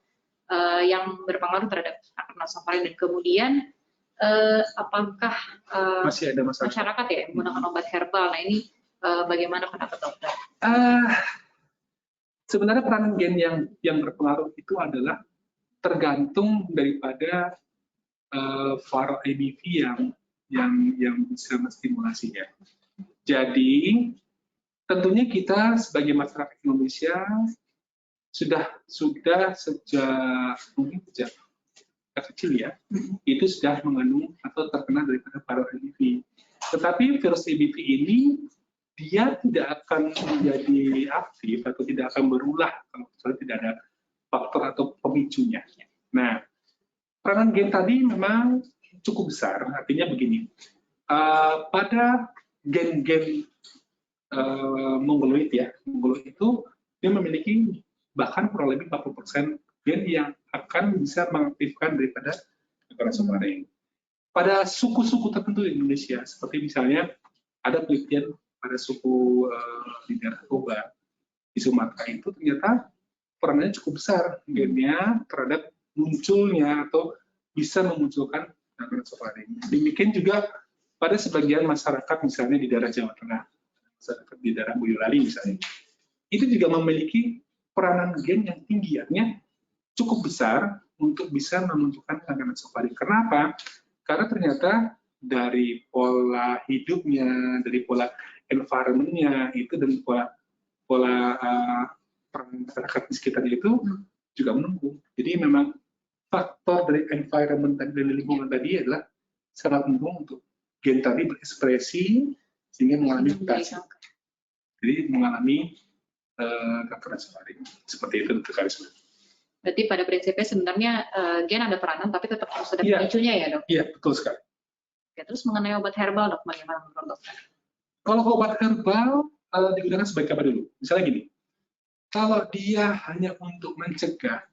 A: yang berpengaruh terhadap kanker nasofaring, dan kemudian apakah
B: masih ada
A: masyarakat ya yang menggunakan obat herbal? Nah ini bagaimana pendapat dokter?
B: Sebenarnya peranan gen yang berpengaruh itu adalah tergantung daripada viral ABV yang bisa menstimulasinya. Jadi tentunya kita sebagai masyarakat Indonesia sudah sejak mungkin sejak kecil ya, itu sudah mengandung atau terkena daripada viral ABV. Tetapi virus ABV ini dia tidak akan menjadi aktif atau tidak akan berulah kalau misalnya tidak ada faktor atau pemicunya. Nah, peranan gen tadi memang cukup besar, artinya begini, pada gen-gen mongoloid ya, mongoloid itu dia memiliki bahkan kurang lebih 40% gen yang akan bisa mengaktifkan daripada kanker nasofaring. Pada suku-suku tertentu di Indonesia, seperti misalnya ada penelitian pada suku di daerah Toba, di Sumatera itu ternyata perannya cukup besar gennya terhadap munculnya atau bisa memunculkan kanker nasofaring. Demikian juga pada sebagian masyarakat misalnya di daerah Jawa Tengah, di daerah Boyolali misalnya, itu juga memiliki peranan gen yang tinggi, artinya cukup besar untuk bisa memunculkan kanker nasofaring. Kenapa? Karena ternyata dari pola hidupnya, dari pola environment-nya itu, dan pola peran masyarakat di sekitarnya itu juga menunggu. Jadi memang faktor dari environment dan dari lingkungan tadi adalah sangat mendukung untuk gen tadi berekspresi sehingga mengalami mutasi. Jadi mengalami kanker nasofaring. Seperti itu untuk karisma.
A: Berarti pada prinsipnya sebenarnya gen ada peranan, tapi tetap harus ada pemicunya ya dok?
B: Iya, betul sekali.
A: Oke, terus mengenai obat herbal dok, bagaimana menurut dokter?
B: Kalau obat herbal digunakan sebagai apa dulu? Misalnya gini, kalau dia hanya untuk mencegah,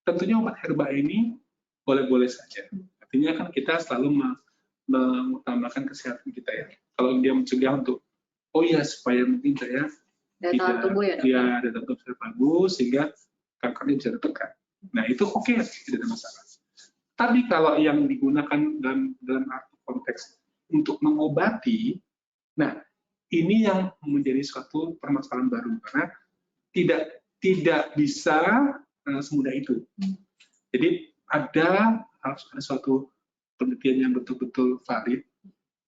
B: tentunya obat herbal ini boleh-boleh saja. Artinya kan kita selalu mengutamakan kesehatan kita ya. Kalau dia mencegah untuk, oh ya supaya mungkin saya
A: daya tubuh ya dok?
B: Iya, daya tubuh saya bagus sehingga kankernya bisa ditekan. Nah itu oke, tidak ada masalah. Tapi kalau yang digunakan dalam arti konteks untuk mengobati, nah ini yang menjadi suatu permasalahan baru karena tidak bisa semudah itu. Jadi harus ada suatu penelitian yang betul-betul valid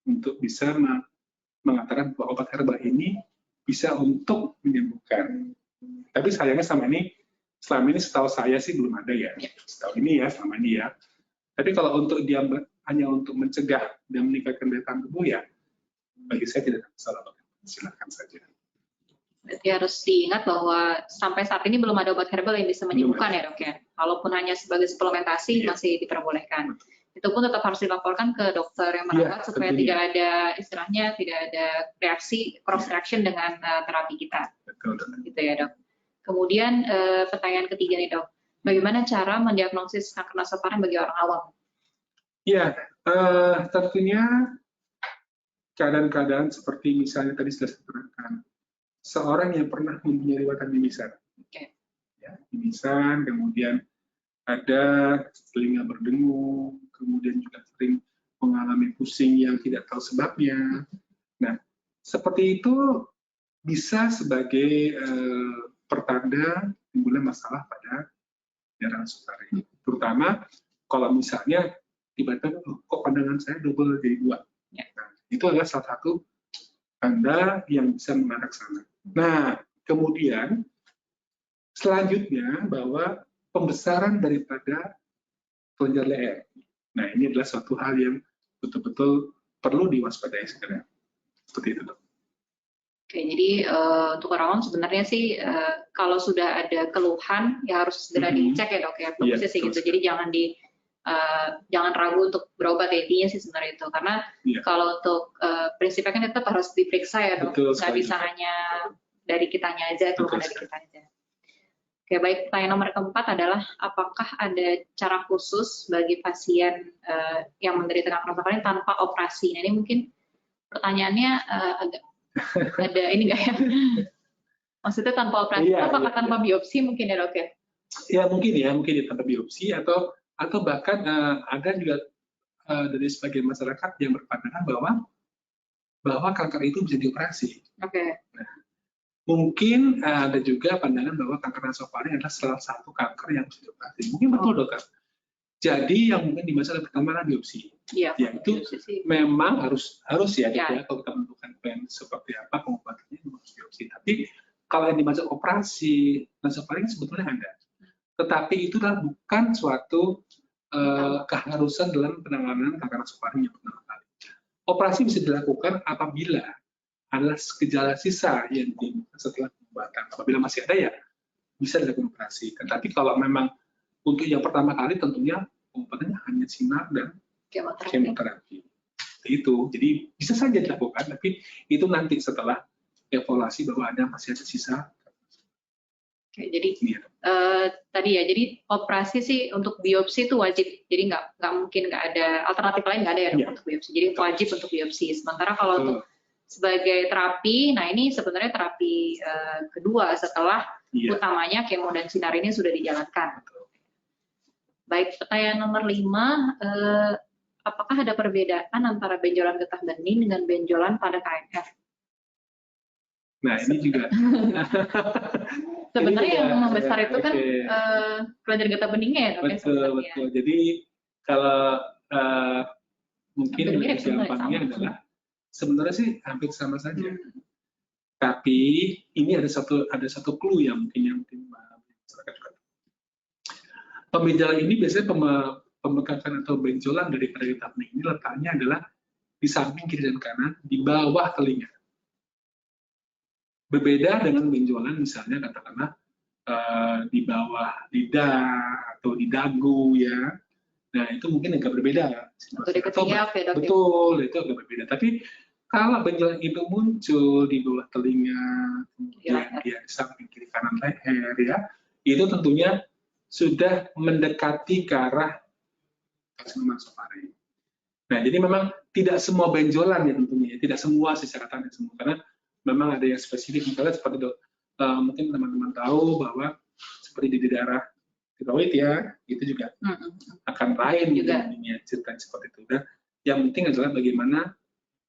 B: untuk bisa mengatakan bahwa obat herbal ini bisa untuk menyembuhkan. Tapi sayangnya selama ini setahu saya sih belum ada ya. Setahu ini ya, selama ini ya. Tapi kalau untuk dia hanya untuk mencegah dan meningkatkan daya tahan tubuh ya, bagi saya tidak ada masalah. Silakan saja.
A: Berarti harus diingat bahwa sampai saat ini belum ada obat herbal yang bisa menyembuhkan ya dok ya. Kalaupun hanya sebagai suplementasi masih diperbolehkan. Itu pun tetap harus dilaporkan ke dokter yang merawat supaya tidak ada istilahnya tidak ada reaksi cross reaction dengan terapi kita.
B: Betul.
A: Gitu ya dok. Kemudian pertanyaan ketiga nih dok, bagaimana cara mendiagnosis kanker nasofaring bagi orang awam?
B: Ya, tentunya keadaan-keadaan seperti misalnya tadi sudah saya terangkan, seorang yang pernah mempunyai riwayat mimisan.
A: Oke.
B: Ya, mimisan, kemudian ada telinga berdengung, kemudian juga sering mengalami pusing yang tidak tahu sebabnya. Nah, seperti itu bisa sebagai pertanda timbulnya masalah pada daerah nasofaring. Terutama kalau misalnya tiba-tiba kok pandangan saya double jadi 2. Nah, itu adalah salah satu tanda yang bisa mengarah ke sana. Nah, kemudian selanjutnya bahwa pembesaran daripada kelenjar leher. Nah, ini adalah suatu hal yang betul-betul perlu diwaspadai segera. Seperti itu, Dok.
A: Oke, jadi untuk orang awam sebenarnya sih kalau sudah ada keluhan ya harus segera dicek ya dok ya, bagusnya sih gitu. Jadi jangan ragu untuk berobat ya, intinya sih sebenarnya itu. Karena kalau untuk prinsipnya kan tetap harus diperiksa ya dok, nggak bisa hanya dari kitanya aja, keluhan dari kita aja. Oke, baik. Pertanyaan nomor keempat adalah apakah ada cara khusus bagi pasien yang menderita kanker nasofaring tanpa operasi? Nah ini mungkin pertanyaannya agak ada ini nggak ya? Maksudnya tanpa operasi, apakah tanpa biopsi mungkin ya dok ya?
B: Ya mungkin tanpa biopsi atau bahkan ada juga dari sebagian masyarakat yang berpandangan bahwa kanker itu bisa dioperasi.
A: Oke.
B: Nah, mungkin ada juga pandangan bahwa kanker nasofaring adalah salah satu kanker yang bisa dioperasi. Mungkin betul dokter. Jadi yang mungkin di masalah pertama adalah biopsi.
A: Iya.
B: Ya itu memang harus ya, ya kalau kita menentukan plan seperti apa pengobatannya harus biopsi. Tapi kalau yang dimaksud operasi nasofaring sebetulnya ada. Tetapi itu adalah bukan suatu keharusan dalam penanganan kanker nasofaring yang pertama kali. Operasi bisa dilakukan apabila adalah gejala sisa yang timbul setelah pengobatan. Apabila masih ada ya bisa dilakukan operasi. Tetapi kalau memang untuk yang pertama kali tentunya pengobatannya hanya sinar dan kemoterapi. Itu, jadi bisa saja dilakukan, tapi itu nanti setelah evaluasi bahwa masih ada sisa.
A: Oke, jadi tadi ya, jadi operasi sih untuk biopsi itu wajib, jadi nggak mungkin nggak ada alternatif lain, nggak ada ya untuk biopsi. Jadi wajib untuk biopsi. Sementara kalau untuk sebagai terapi, nah ini sebenarnya terapi kedua setelah utamanya kemo dan sinar ini sudah dijalankan. Baik, pertanyaan nomor 5, apakah ada perbedaan antara benjolan getah bening dengan benjolan pada KNF?
B: Nah, ini juga.
A: Sebenarnya yang membesar itu kan kelenjar getah beningnya ya?
B: Betul. Jadi kalau mungkin lebih gampangnya adalah sebenarnya sih hampir sama saja. Tapi ini ada satu clue yang mungkin masyarakat juga. Pembenjolan ini biasanya pembengkakan atau benjolan dari getah bening ini letaknya adalah di samping kiri dan kanan di bawah telinga. Berbeda dengan benjolan misalnya katakanlah di bawah lidah atau di dagu ya. Nah itu mungkin agak berbeda. Betul, itu agak berbeda. Tapi kalau benjolan itu muncul di bawah telinga, kemudian di samping kiri kanan leher ya, itu tentunya sudah mendekati ke arah karsinoma nasofaring. Nah, jadi memang tidak semua benjolan ya tentunya, tidak semua secara tanda semua, karena memang ada yang spesifik, misalnya seperti mungkin teman-teman tahu bahwa seperti di daerah tiroid ya, itu juga akan lain juga cerita seperti itu. Dan yang penting adalah bagaimana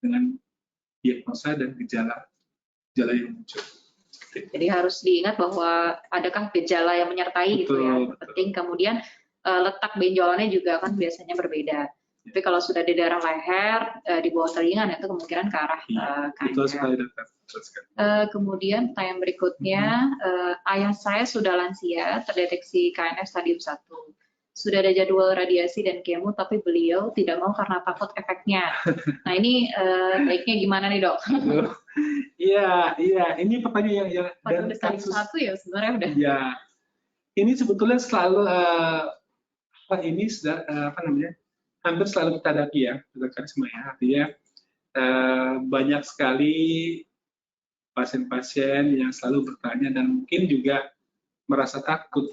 B: dengan diagnosa dan gejala yang muncul.
A: Jadi harus diingat bahwa adakah gejala yang menyertai gitu ya. Penting kemudian letak benjolannya juga kan biasanya berbeda. Tapi kalau sudah di daerah leher, di bawah telinga itu kemungkinan ke arah kanan. Kemudian pertanyaan berikutnya, ayah saya sudah lansia, terdeteksi KNF stadium 1. Sudah ada jadwal radiasi dan kemo, tapi beliau tidak mau karena takut efeknya. Nah ini baiknya gimana nih dok?
B: Iya, ini pertanyaan yang
A: dan kasus 1 ya sebenarnya udah.
B: Ya, ini sebetulnya selalu hampir selalu kita hadapi ya, karisma ya. Artinya banyak sekali pasien-pasien yang selalu bertanya dan mungkin juga merasa takut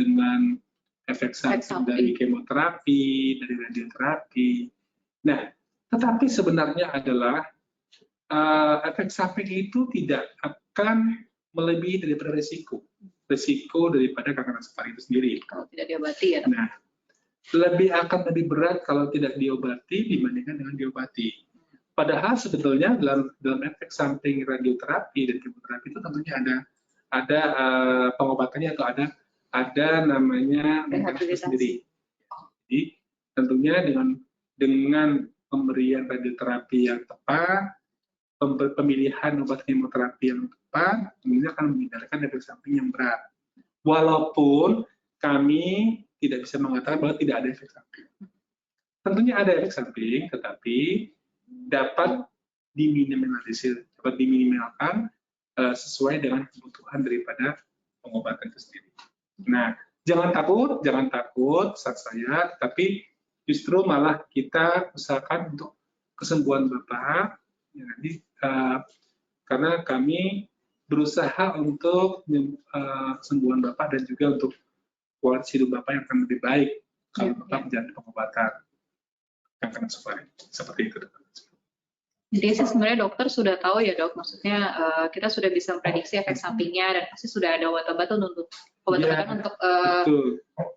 B: dengan efek samping dari kemoterapi, dari radioterapi. Nah, tetapi sebenarnya adalah efek samping itu tidak akan melebihi daripada risiko daripada kanker nasofaring itu sendiri.
A: Kalau tidak diobati ya, Dok?
B: Nah, akan lebih berat kalau tidak diobati dibandingkan dengan diobati. Padahal sebetulnya dalam efek samping radioterapi dan kemoterapi itu tentunya ada pengobatannya atau ada namanya mekanisme sendiri. Jadi tentunya dengan pemberian radioterapi yang tepat, pemilihan obat kemoterapi yang tepat, tentunya akan menghindarkan efek samping yang berat. Walaupun kami tidak bisa mengatakan bahwa tidak ada efek samping. Tentunya ada efek samping, tetapi dapat diminimalisir, dapat diminimalkan sesuai dengan kebutuhan daripada pengobatan itu sendiri. Nah, jangan takut saat saya, tapi justru malah kita usahakan untuk kesembuhan Bapak, ya, karena kami berusaha untuk kesembuhan Bapak dan juga untuk kualitas hidup Bapak yang akan lebih baik kalau Bapak menjalani pengobatan kanker nasofaring. Seperti itu, Dok.
A: Jadi sih sebenarnya dokter sudah tahu ya, Dok, maksudnya kita sudah bisa memprediksi efek sampingnya dan pasti sudah ada obat-obatan untuk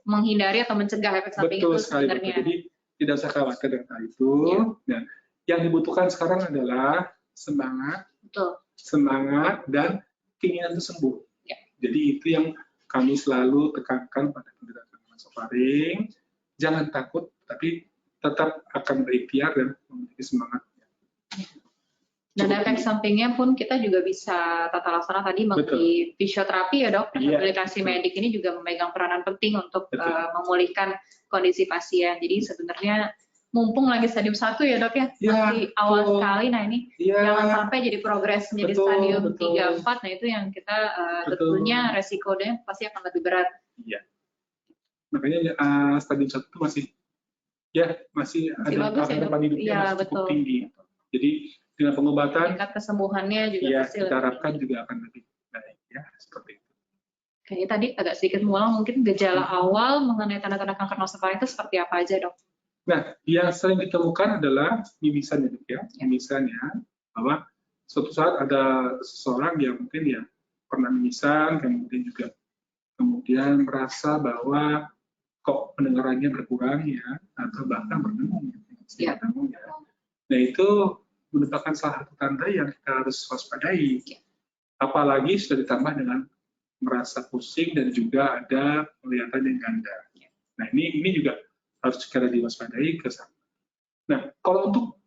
A: menghindari atau mencegah efek samping itu sebenarnya.
B: Jadi tidak usah khawatir dengan hal itu. Nah, yang dibutuhkan sekarang adalah semangat dan keinginan untuk sembuh. Ya. Jadi itu yang kami selalu tekankan pada penderita kanker nasofaring. Jangan takut, tapi tetap akan berikhtiar dan memiliki semangat.
A: Dan efek sampingnya pun kita juga bisa tata laksana tadi mengenai fisioterapi ya, Dok. Rehabilitasi medik ini juga memegang peranan penting untuk memulihkan kondisi pasien. Jadi sebenarnya mumpung lagi stadium 1 ya, Dok, ya, masih awal sekali. Nah ini jangan sampai jadi progres menjadi stadium 3-4. Nah itu yang kita tentunya resikonya pasti akan lebih berat.
B: Iya. Makanya stadium 1 itu masih ada harapan hidupnya cukup tinggi. Jadi dengan pengobatan,
A: tingkat kesembuhannya juga
B: kita harapkan juga akan lebih baik, ya, seperti itu.
A: Kayaknya tadi agak sedikit mengulang, mungkin gejala awal mengenai tanda-tanda kanker nasofaring itu seperti apa aja, Dok?
B: Nah, yang sering ditemukan adalah mimisan ya, mimisannya, bahwa suatu saat ada seseorang yang mungkin pernah mimisan, kemudian merasa bahwa kok pendengarannya berkurang ya, atau bahkan berdengung ya. Nah itu merupakan salah satu tanda yang kita harus waspadai. Apalagi sudah ditambah dengan merasa pusing dan juga ada penglihatan yang ganda. Nah ini juga harus segera diwaspadai ke sana. Nah kalau untuk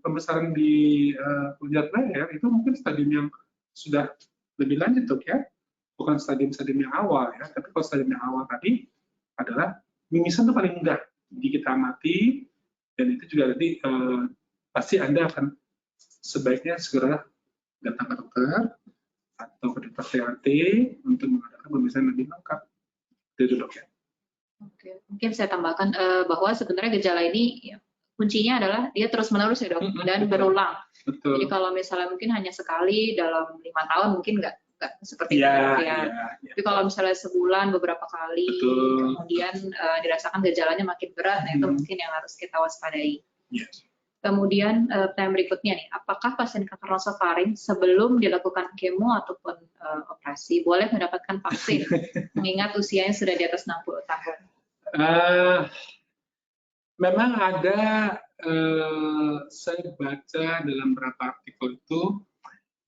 B: pembesaran di kulit leher itu mungkin stadium yang sudah lebih lanjut, Dok, ya, bukan stadium yang awal ya. Tapi kalau stadium yang awal tadi adalah mimisan itu paling mudah, jadi kita amati dan itu juga nanti pasti Anda akan sebaiknya segera datang ke dokter atau ke dokter THT untuk mengadakan pemeriksaan lebih lengkap. Itu, Dok, ya.
A: Oke, mungkin saya tambahkan bahwa sebenarnya gejala ini kuncinya adalah dia terus-menerus ya, Dok, dan berulang.
B: Betul.
A: Jadi kalau misalnya mungkin hanya sekali dalam 5 tahun mungkin nggak seperti itu ya. Tapi kalau misalnya sebulan beberapa kali, kemudian dirasakan gejalanya makin berat, nah itu mungkin yang harus kita waspadai. Kemudian pertanyaan berikutnya nih, apakah pasien kanker nasofaring sebelum dilakukan kemo ataupun operasi boleh mendapatkan vaksin mengingat usianya sudah di atas 60 tahun?
B: Memang ada, saya baca dalam beberapa artikel itu,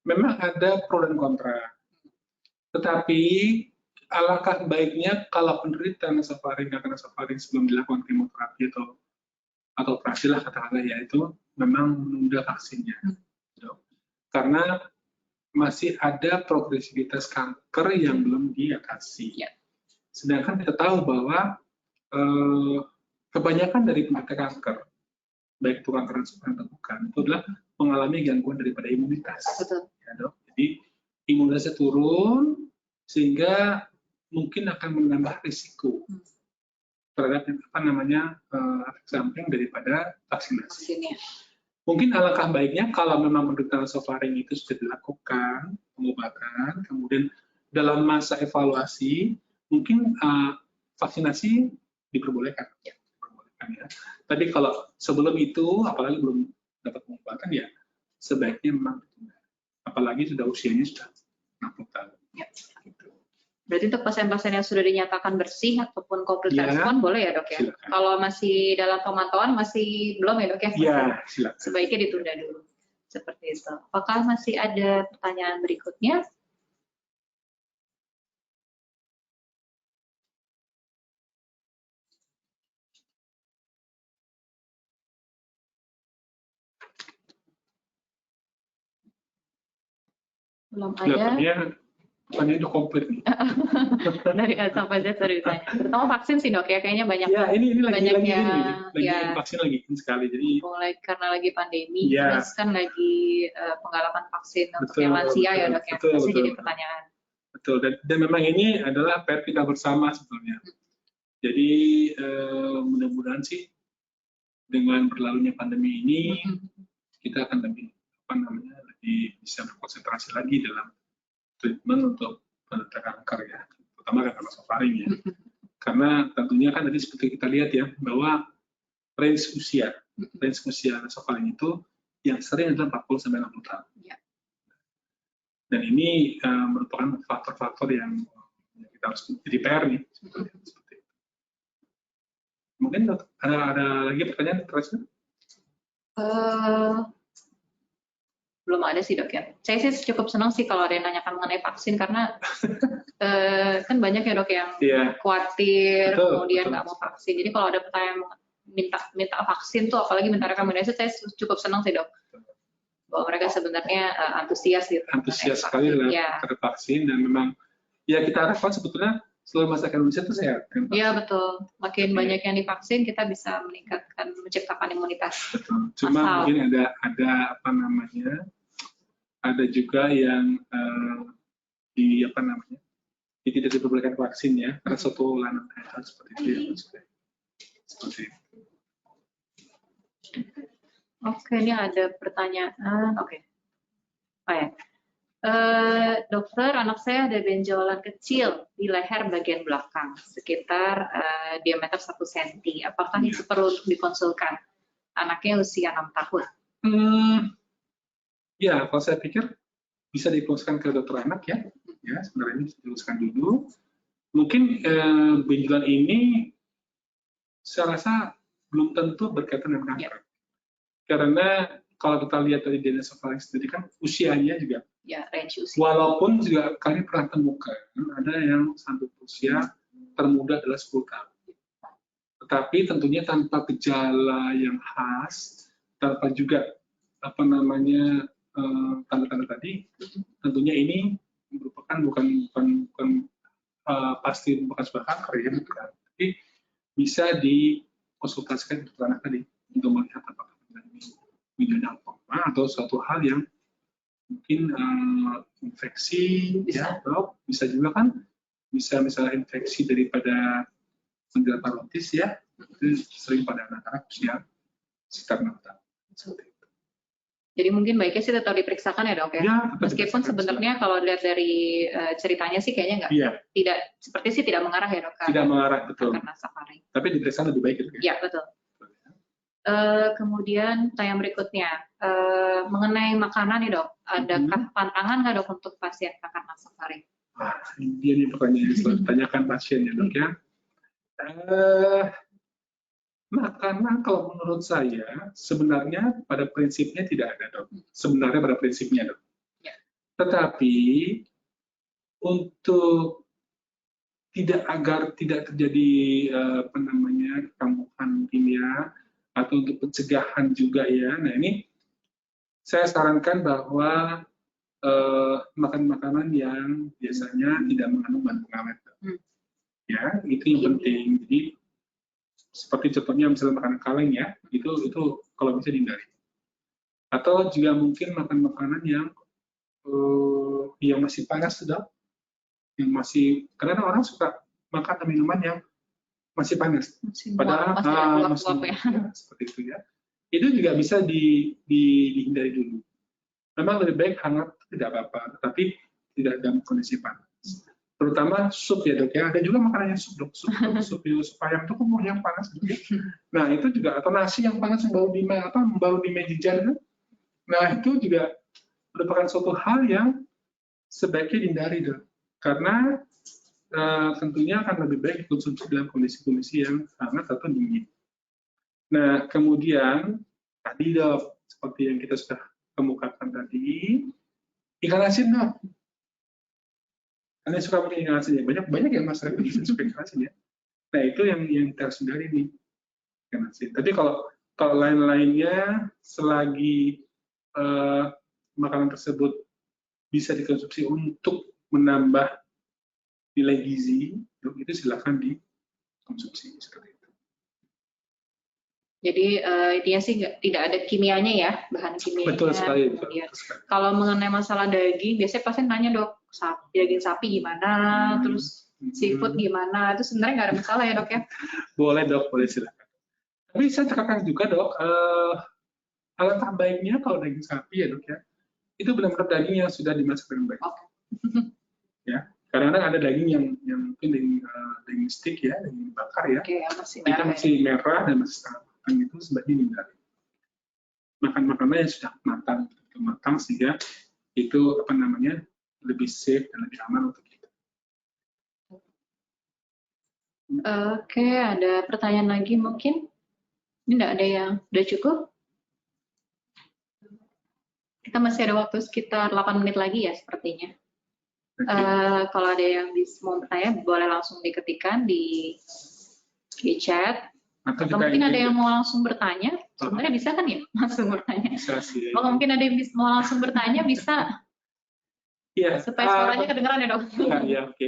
B: memang ada pro dan kontra. Tetapi alangkah baiknya kalau penderita kanker nasofaring sebelum dilakukan kemoterapi atau operasi lah katakanlah, yaitu memang menunda vaksinnya. Karena masih ada progresivitas kanker yang belum diatasi. Sedangkan kita tahu bahwa kebanyakan dari penderita kanker, baik itu kanker nasofaring atau bukan, itu adalah mengalami gangguan daripada imunitas. Ya, Dok. Jadi imunitasnya turun sehingga mungkin akan menambah risiko terhadap efek samping daripada vaksinasi. Mungkin alangkah baiknya kalau memang penderita nasofaring itu sudah dilakukan pengobatan, kemudian dalam masa evaluasi mungkin vaksinasi diperbolehkan. Ya. Tapi kalau sebelum itu, apalagi belum dapat pengobatan, ya sebaiknya memang ditunda. Apalagi sudah usianya sudah 60 tahun.
A: Ya.
B: Gitu.
A: Berarti untuk pasien-pasien yang sudah dinyatakan bersih ataupun komplit
B: Ya,
A: respon boleh ya dok ya?
B: silakan.
A: Kalau masih dalam pemantauan masih belum ya dok ya?
B: Iya, silakan.
A: Sebaiknya ditunda dulu. Seperti itu. Apakah masih ada pertanyaan berikutnya? Belum ada.
B: Pertanyaan udah komplit nih.
A: Dari A sampai Z sudah ditanya. Terutama vaksin sih dok ya, kayaknya banyak.
B: Ya, ini lagi
A: ya,
B: vaksin lagi sekali. Jadi
A: mulai karena lagi pandemi,
B: ya,
A: terus kan lagi penggalakan vaksin untuk
B: betul,
A: yang lansia ya dok ya. Pasti jadi pertanyaan.
B: Betul, dan memang ini adalah PR kita bersama sebetulnya. Jadi mudah-mudahan sih dengan berlalunya pandemi ini kita akan lebih lebih bisa berkonsentrasi lagi dalam treatment untuk penderita kanker ya, terutama kanker nasofaring ya. Karena tentunya kan tadi seperti kita lihat ya bahwa range usia nasofaring itu yang sering adalah 40 sampai 60 tahun.
A: Ya.
B: Dan ini merupakan faktor-faktor yang kita harus jadi PR nih. Seperti itu. Mungkin ada lagi pertanyaan terakhir?
A: Belum ada sih dok ya. Saya sih cukup senang sih kalau ada yang nanyakan mengenai vaksin karena kan banyak ya dok yang khawatir kemudian nggak mau vaksin. Jadi kalau ada pertanyaan minta vaksin tuh apalagi minta rekomendasi, saya cukup senang sih dok. Bahwa mereka sebenarnya antusias gitu.
B: Antusias sekali terhadap vaksin, dan memang ya kita harapkan sebetulnya seluruh masyarakat Indonesia itu sehat.
A: Iya betul. Makin banyak yang divaksin kita bisa meningkatkan, menciptakan imunitas.
B: Betul. Cuma mungkin ada apa namanya? Ada juga yang tidak diperbolehkan vaksin ya, karena suatu layanan kesehatan seperti itu ya. Seperti itu.
A: Oke, ini ada pertanyaan. Oke. Oh ya. Dokter, anak saya ada benjolan kecil di leher bagian belakang, sekitar diameter 1 cm. Apakah itu perlu dikonsulkan? Anaknya usia 6 tahun.
B: Ya, kalau saya pikir bisa dikonsulkan ke dokter anak ya. Ya, sebenarnya bisa dikonsulkan dulu. Mungkin benjolan ini saya rasa belum tentu berkaitan dengan kanker. Ya. Karena kalau kita lihat dari DNA nasofaring sendiri kan usianya juga.
A: Ya, range usia.
B: Walaupun juga kami pernah temukan ada yang sampai usia termuda adalah 10 tahun. Tetapi tentunya tanpa gejala yang khas, tanpa juga tanda-tanda tadi, tentunya ini merupakan bukan pasti bukan sebuah kanker ya, bukan. Tapi bisa dikonsultasikan dokter anak tadi untuk melihat apakah ini atau suatu hal yang mungkin infeksi ya, atau bisa juga kan misalnya infeksi daripada penderita parotis ya, itu sering pada anak-anak usia sekitar 6 tahun.
A: Jadi mungkin baiknya sih tetap diperiksakan ya dok ya. Meskipun sebenarnya kalau lihat dari ceritanya sih kayaknya tidak mengarah ya dok.
B: Tidak mengarah, betul.
A: Karena nasofaring.
B: Tapi diperiksa lebih baik itu.
A: Ya betul. Kemudian pertanyaan berikutnya mengenai makanan nih dok, adakah pantangan nggak dok untuk pasien kanker nasofaring?
B: Ini dia nih pertanyaan yang selalu ditanyakan pasien ya dok ya. Makanan kalau menurut saya sebenarnya pada prinsipnya tidak ada dok. Sebenarnya pada prinsipnya dok.
A: Ya.
B: Tetapi untuk agar tidak terjadi kambuhan kimia atau untuk pencegahan juga ya. Nah ini saya sarankan bahwa makan makanan yang biasanya tidak mengandung bahan pengawet. Ya, itu yang penting. Jadi seperti contohnya misalnya makanan kaleng ya, itu kalau bisa dihindari. Atau juga mungkin makan makanan yang masih panas sudah, yang masih, karena orang suka makan minuman yang masih panas. Padahal masih seperti itu ya. Itu juga bisa dihindari dulu. Memang lebih baik hangat tidak apa-apa, tapi tidak dalam kondisi panas. Terutama sup ya dok ya, ada juga makanan yang sup ayam itu kok yang panas gitu. Nah itu juga, atau nasi yang panas yang bau di meja kan. Nah, itu juga merupakan suatu hal yang sebaiknya dihindari, Dok. Karena tentunya akan lebih baik dikonsumsi dalam kondisi-kondisi yang hangat atau dingin. Nah, kemudian tadi, Dok, seperti yang kita sudah kemukakan tadi, ikan asin, Dok. Anda suka pakai ikan asin ya? Banyak yang masyarakat bisa suka ikan asin ya. Nah, itu yang kita harus hindari nih, ikan asin. Tapi kalau lain-lainnya, selagi makanan tersebut bisa dikonsumsi untuk menambah nilai gizi, itu silakan dikonsumsi seperti itu.
A: Jadi intinya sih tidak ada kimianya ya, bahan kimianya.
B: Betul sekali.
A: Kemudian, kalau mengenai masalah daging, biasanya pasien nanya, Dok, daging sapi gimana, terus seafood gimana, itu sebenarnya nggak ada masalah ya, Dok ya?
B: Boleh, Dok, boleh silakan. Tapi saya tekankan juga, Dok, alangkah baiknya kalau daging sapi ya, Dok ya, itu benar-benar daging yang sudah dimasak dengan baik.
A: Okay.
B: Ya, kadang-kadang ada daging yang mungkin daging stick ya, daging bakar ya, itu masih merah dan masih setengah matang, itu sebaiknya dihindari. Makan makanan yang sudah matang sehingga itu lebih safe dan lebih aman untuk kita.
A: Oke, ada pertanyaan lagi mungkin? Ini enggak ada yang udah cukup? Kita masih ada waktu sekitar 8 menit lagi ya sepertinya. Kalau ada yang mau bertanya, boleh langsung diketikkan di chat. Atau mungkin ada yang mau langsung bertanya, sebenarnya bisa kan ya langsung bertanya?
B: Bisa sih.
A: Kalau mungkin ada yang mau langsung bertanya, bisa.
B: Iya.
A: Supaya suaranya kedengeran ya, Dok.
B: Iya, oke.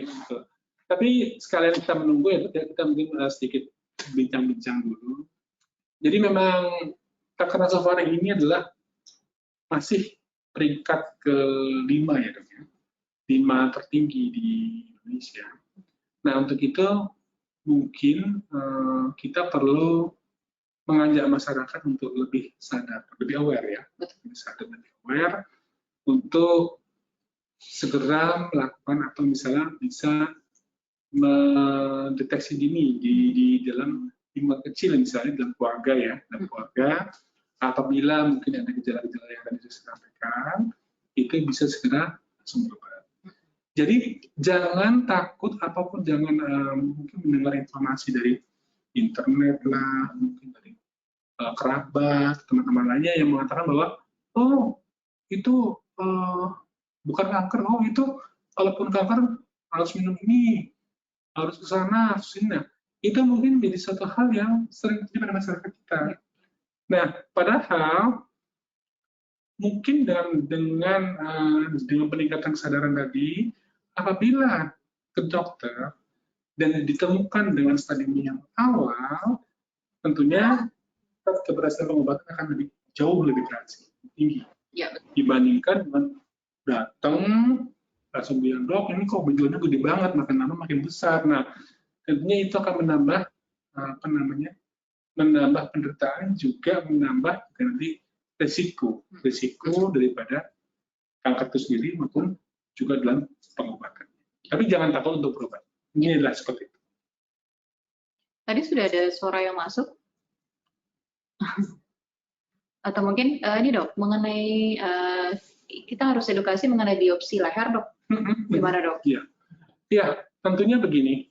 B: Tapi sekalian kita menunggu ya, kita mungkin sedikit bincang-bincang dulu. Jadi memang kanker nasofaring ini adalah masih peringkat ke-5 ya, Dok ya. 5 tertinggi di Indonesia. Nah, untuk itu mungkin kita perlu mengajak masyarakat untuk lebih sadar, lebih aware ya, lebih aware untuk segera melakukan atau misalnya bisa mendeteksi dini di dalam lingkungan kecil, misalnya dalam keluarga ya, dalam keluarga, apabila mungkin ada gejala-gejala yang tadi saya sampaikan, itu bisa segera langsung berobat. Jadi jangan takut apapun, jangan mungkin mendengar informasi dari internet lah, mungkin dari kerabat, teman-teman lainnya yang mengatakan bahwa oh itu bukan kanker, oh itu kalaupun kanker harus minum ini, harus ke sana, harus sini. Itu mungkin menjadi suatu hal yang sering terjadi pada masyarakat kita. Nah, padahal mungkin dengan peningkatan kesadaran tadi, apabila ke dokter dan ditemukan dengan stadium yang awal, tentunya keberhasilan pengobatan akan jauh lebih berhasil, tinggi dibandingkan dengan datang langsung bilang, Dok, ini kok benjolannya gede banget, makin lama makin besar. Nah, tentunya itu akan menambah menambah penderitaan, juga menambah nanti resiko daripada kanker itu sendiri maupun juga dalam pengobatan. Tapi jangan takut untuk berobat. Ini adalah seperti itu.
A: Tadi sudah ada suara yang masuk? Atau mungkin ini, Dok, mengenai kita harus edukasi mengenai biopsi leher, Dok. Gimana, Dok?
B: Ya, tentunya begini.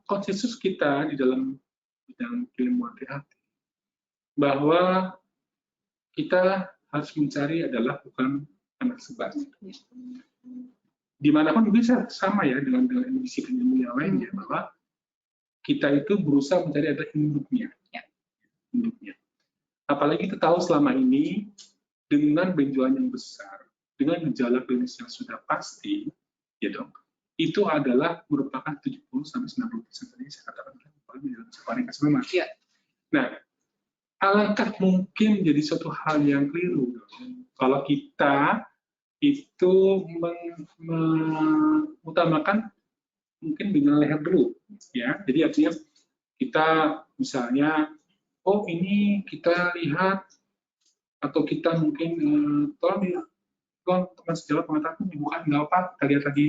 B: Konsensus kita di dalam bidang keilmuan THT bahwa kita harus mencari adalah bukan anak sebar. Dimanapun bisa sama ya dengan disiplin ilmu yang lainnya, bahwa kita itu berusaha mencari adalah induknya. Apalagi kita tahu selama ini dengan benjolan yang besar, dengan gejala klinis yang sudah pasti, ya dong, itu adalah merupakan 70-90% tadi saya katakan dalam nasofaring karsinoma. Nah, alangkah mungkin menjadi suatu hal yang keliru kalau kita itu mengutamakan mungkin dengan leher dulu, ya. Jadi artinya kita misalnya, oh ini kita lihat atau kita mungkin tolong teman sejawat mengatakan bukan nggak apa, kita lihat lagi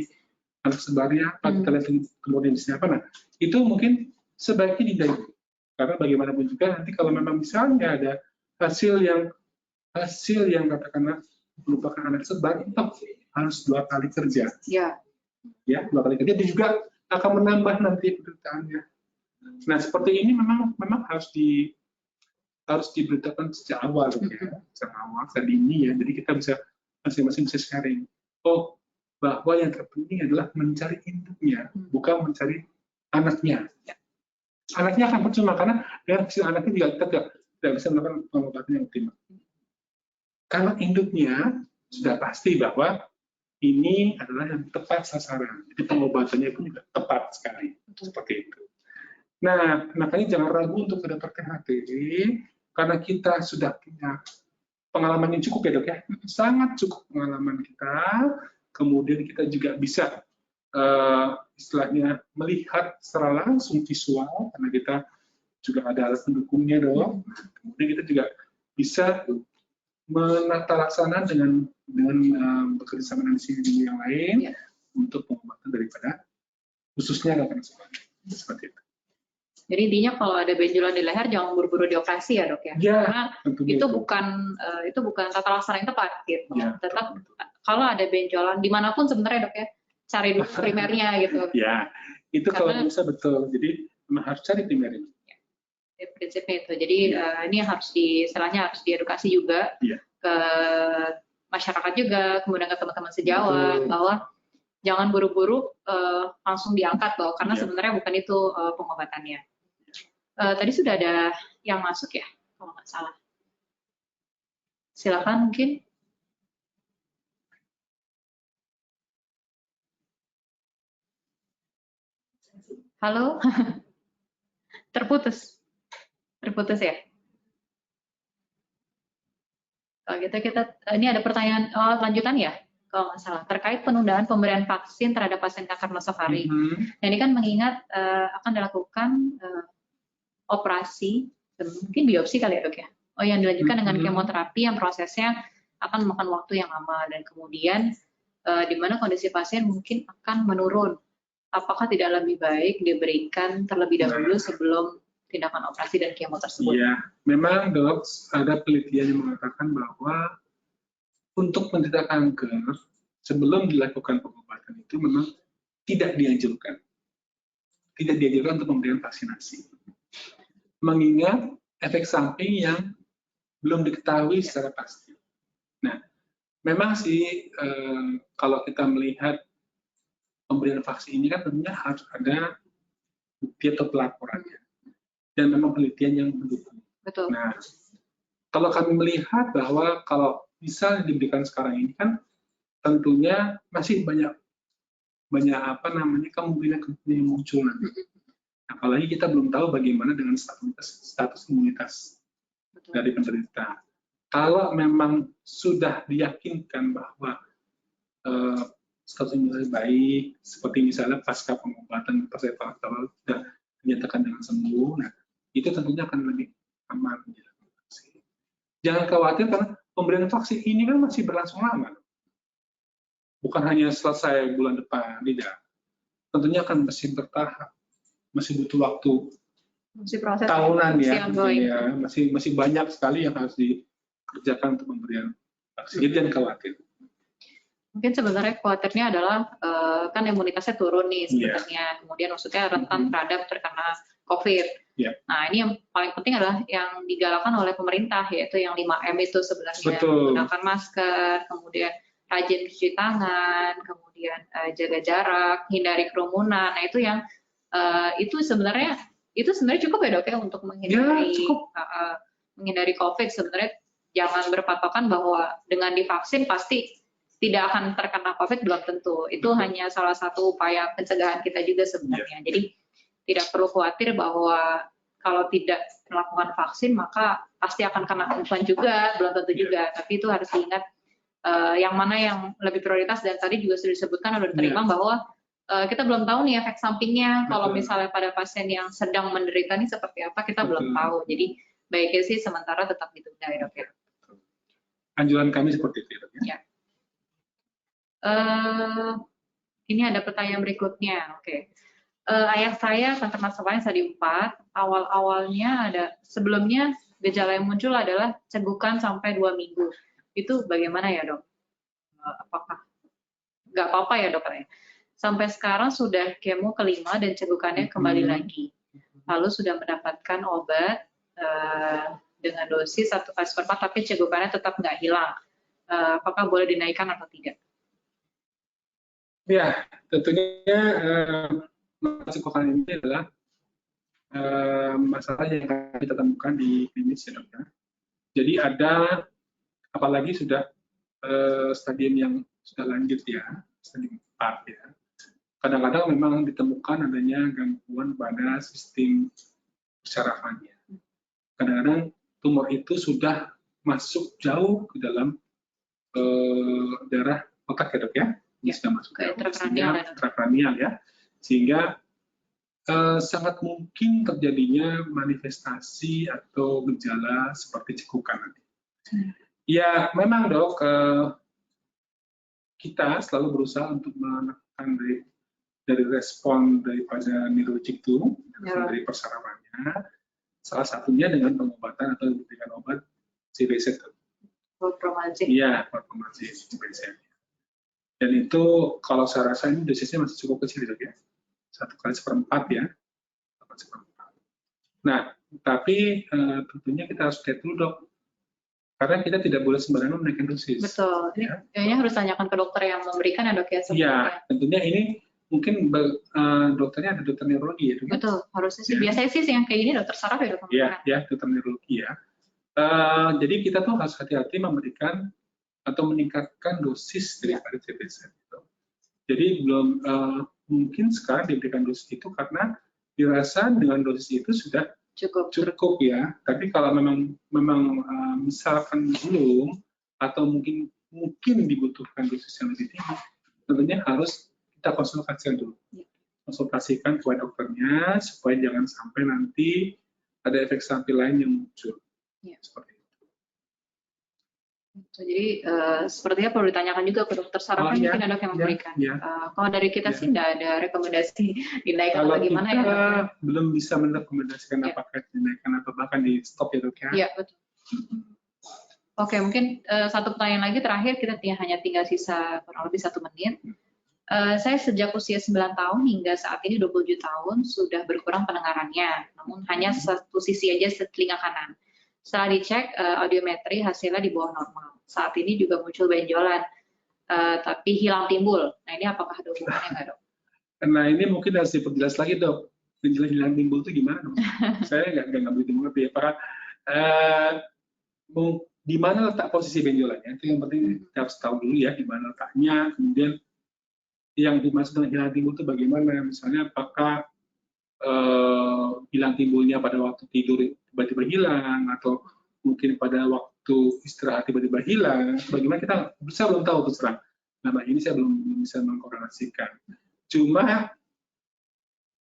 B: anak sebarnya apa, kita lihat kemudian di sini apa. Nah, itu mungkin sebaiknya dihindari, karena bagaimanapun juga nanti kalau memang misalnya ada hasil yang hasil yang katakanlah merupakan anak sebar itu harus 2 kali kerja.
A: Ya.
B: Ya, 2 kali kerja. Dia juga akan menambah nanti penderitaannya. Nah, seperti ini memang harus diberitakan sejak awal, ya, sejak awal, sedini ya. Jadi kita bisa masing-masing bisa sharing. Oh, bahwa yang terpenting adalah mencari induknya, bukan mencari anaknya. Anaknya akan percuma karena dengan hasil anaknya juga kita tidak bisa melakukan pengobatan yang optimal. Kalau induknya sudah pasti bahwa ini adalah yang tepat sasaran, jadi pengobatannya pun juga tepat sekali, seperti itu. Nah, makanya jangan ragu untuk ke dokter THT, karena kita sudah punya pengalaman yang cukup ya dok ya, sangat cukup pengalaman kita, kemudian kita juga bisa istilahnya melihat secara langsung visual, karena kita juga ada alat pendukungnya dok, kemudian kita juga bisa menata laksana dengan bekerja sama dengan sini yang lain untuk pengobatan daripada khususnya kanker nasofaring. Seperti itu.
A: Jadi intinya kalau ada benjolan di leher jangan buru-buru dioperasi ya dok ya?
B: Ya,
A: karena itu bukan tata laksana yang tepat gitu.
B: Ya,
A: tetap kalau ada benjolan dimanapun sebenarnya dok ya, cari dulu primernya gitu.
B: Ya, itu karena, kalau bisa betul. Jadi memang harus cari primernya.
A: Ya, prinsipnya itu. Jadi ini harus harus diedukasi juga ke masyarakat juga, kemudian ke teman-teman sejawat bahwa jangan buru-buru langsung diangkat loh, karena sebenarnya bukan itu pengobatannya. Tadi sudah ada yang masuk ya, kalau nggak salah. Silakan mungkin. Halo, terputus ya. Kalau gitu ini ada pertanyaan lanjutan ya, kalau nggak salah, terkait penundaan pemberian vaksin terhadap pasien kanker nasofaring. Nah, ini kan mengingat akan dilakukan operasi, mungkin biopsi kali ya dok ya. Oh, yang dilanjutkan dengan kemoterapi yang prosesnya akan memakan waktu yang lama dan kemudian di mana kondisi pasien mungkin akan menurun. Apakah tidak lebih baik diberikan terlebih dahulu sebelum tindakan operasi dan kemo tersebut?
B: Iya, memang dok ada penelitian yang mengatakan bahwa untuk penderita kanker sebelum dilakukan pengobatan itu memang tidak dianjurkan untuk pemberian vaksinasi. Mengingat efek samping yang belum diketahui secara pasti. Nah, memang sih kalau kita melihat pemberian vaksin ini kan tentunya harus ada bukti atau pelaporannya. Dan memang penelitian yang mendukung.
A: Betul.
B: Nah, kalau kami melihat bahwa kalau bisa diberikan sekarang ini kan tentunya masih banyak kemungkinan yang muncul nanti. Apalagi kita belum tahu bagaimana dengan status imunitas dari penderita. Kalau memang sudah diyakinkan bahwa status imunitas baik, seperti misalnya pasca pengobatan persetujuan sudah dinyatakan dengan sembuh, nah itu tentunya akan lebih aman. Jangan khawatir karena pemberian vaksin ini kan masih berlangsung lama. Bukan hanya selesai bulan depan, tidak. Tentunya akan masih bertahap, masih butuh waktu tahunan ya, masih banyak sekali yang harus dikerjakan untuk pemberian vaksin. Jadi jangan khawatir.
A: Mungkin sebenarnya khawatirnya adalah kan imunitasnya turun nih sebenarnya, kemudian maksudnya rentan terhadap terkena COVID. Nah, ini yang paling penting adalah yang digalakkan oleh pemerintah, yaitu yang 5M itu sebenarnya. Menggunakan masker, kemudian rajin cuci tangan, kemudian jaga jarak, hindari kerumunan. Nah, itu yang itu sebenarnya cukup ya dok ya untuk menghindari COVID. Sebenarnya jangan berpatokan bahwa dengan divaksin pasti tidak akan terkena COVID, belum tentu. Itu hanya salah satu upaya pencegahan kita juga sebenarnya. Jadi tidak perlu khawatir bahwa kalau tidak melakukan vaksin maka pasti akan kena beban juga, belum tentu juga. Tapi itu harus diingat yang mana yang lebih prioritas, dan tadi juga sudah disebutkan oleh Dr. Imam bahwa kita belum tahu nih efek sampingnya. Kalau misalnya pada pasien yang sedang menderita ini seperti apa, kita belum tahu. Jadi baiknya sih sementara tetap ditunda ya dok ya.
B: Anjuran kami seperti itu ya.
A: Ini ada pertanyaan berikutnya. Oke. Ayah saya kanker nasofaring stadium 4, awal-awalnya sebelumnya gejala yang muncul adalah cegukan sampai 2 minggu. Itu bagaimana ya dok? Apakah nggak apa-apa ya dok? Sampai sekarang sudah kemo kelima dan cegukannya kembali lagi. Lalu sudah mendapatkan obat dengan dosis 1/4, tapi cegukannya tetap nggak hilang. Apakah boleh dinaikkan atau tidak?
B: Ya, tentunya cegukan ini adalah masalah yang kita temukan di klinis ya dok ya. Jadi ada, apalagi sudah stadium yang sudah lanjut ya, stadium 4 ya. Kadang-kadang memang ditemukan adanya gangguan pada sistem pencerahannya. Kadang-kadang tumor itu sudah masuk jauh ke dalam daerah otak ya dok ya. Ini sudah masuk ke intrakranial ya. Sehingga sangat mungkin terjadinya manifestasi atau gejala seperti cekukan nanti. Ya memang dok, kita selalu berusaha untuk menekan dari respon daripada neurologik itu, dari persarafannya, salah satunya dengan pengobatan atau dengan obat CBZ. Iya, chlorpromazin CBZ. Dan itu kalau saya rasa ini dosisnya masih cukup kecil dok ya, 1/4 ya. Nah, tapi tentunya kita harus lihat dulu dok, karena kita tidak boleh sembarangan menaikkan dosis.
A: Betul. Ini kayaknya harus tanyakan ke dokter yang memberikan ya dok ya.
B: Iya, tentunya ini mungkin dokternya ada dokter neurologi ya dok.
A: Betul, harusnya sih. Biasanya sih yang kayak gini dokter saraf ya dok.
B: Iya, dokter neurologi ya. Jadi kita tuh harus hati-hati memberikan atau meningkatkan dosis daripada CBZ itu. Jadi belum mungkin sekarang diberikan dosis itu karena dirasa dengan dosis itu sudah cukup ya. Tapi kalau memang misalkan belum atau mungkin dibutuhkan dosis yang lebih tinggi, tentunya harus kita konsultasikan dulu. Konsultasikan kepada dokternya supaya jangan sampai nanti ada efek samping lain yang muncul. Seperti itu.
A: Jadi sepertinya perlu ditanyakan juga ke dokter saraf, mungkin ada yang memberikan. Kalau dari kita sih tidak ada rekomendasi dinaikkan atau gimana ya.
B: Kita belum bisa merekomendasikan apakah dinaikkan atau bahkan di stop ya dok ya.
A: Iya betul. Oke, mungkin satu pertanyaan lagi terakhir, kita hanya tinggal sisa kurang lebih 1 menit. Saya sejak usia 9 tahun hingga saat ini 27 tahun sudah berkurang pendengarannya, namun hanya satu sisi aja telinga kanan. Setelah dicek audiometri hasilnya di bawah normal. Saat ini juga muncul benjolan, tapi hilang timbul. Nah ini apakah ada hubungannya nggak dok?
B: Nah ini mungkin harus diperjelas lagi dok. Benjolan hilang timbul itu gimana dok? Saya nggak begitu mengerti ya Pak. Di mana letak posisi benjolannya? Itu yang penting kita harus tahu dulu ya di mana letaknya. Kemudian yang dimaksud dengan hilang timbul itu bagaimana? Misalnya apakah hilang timbulnya pada waktu tidur tiba-tiba hilang, atau mungkin pada waktu istirahat tiba-tiba hilang, bagaimana saya belum tahu terus terang. Nah ini saya belum bisa mengkorelasikan. Cuma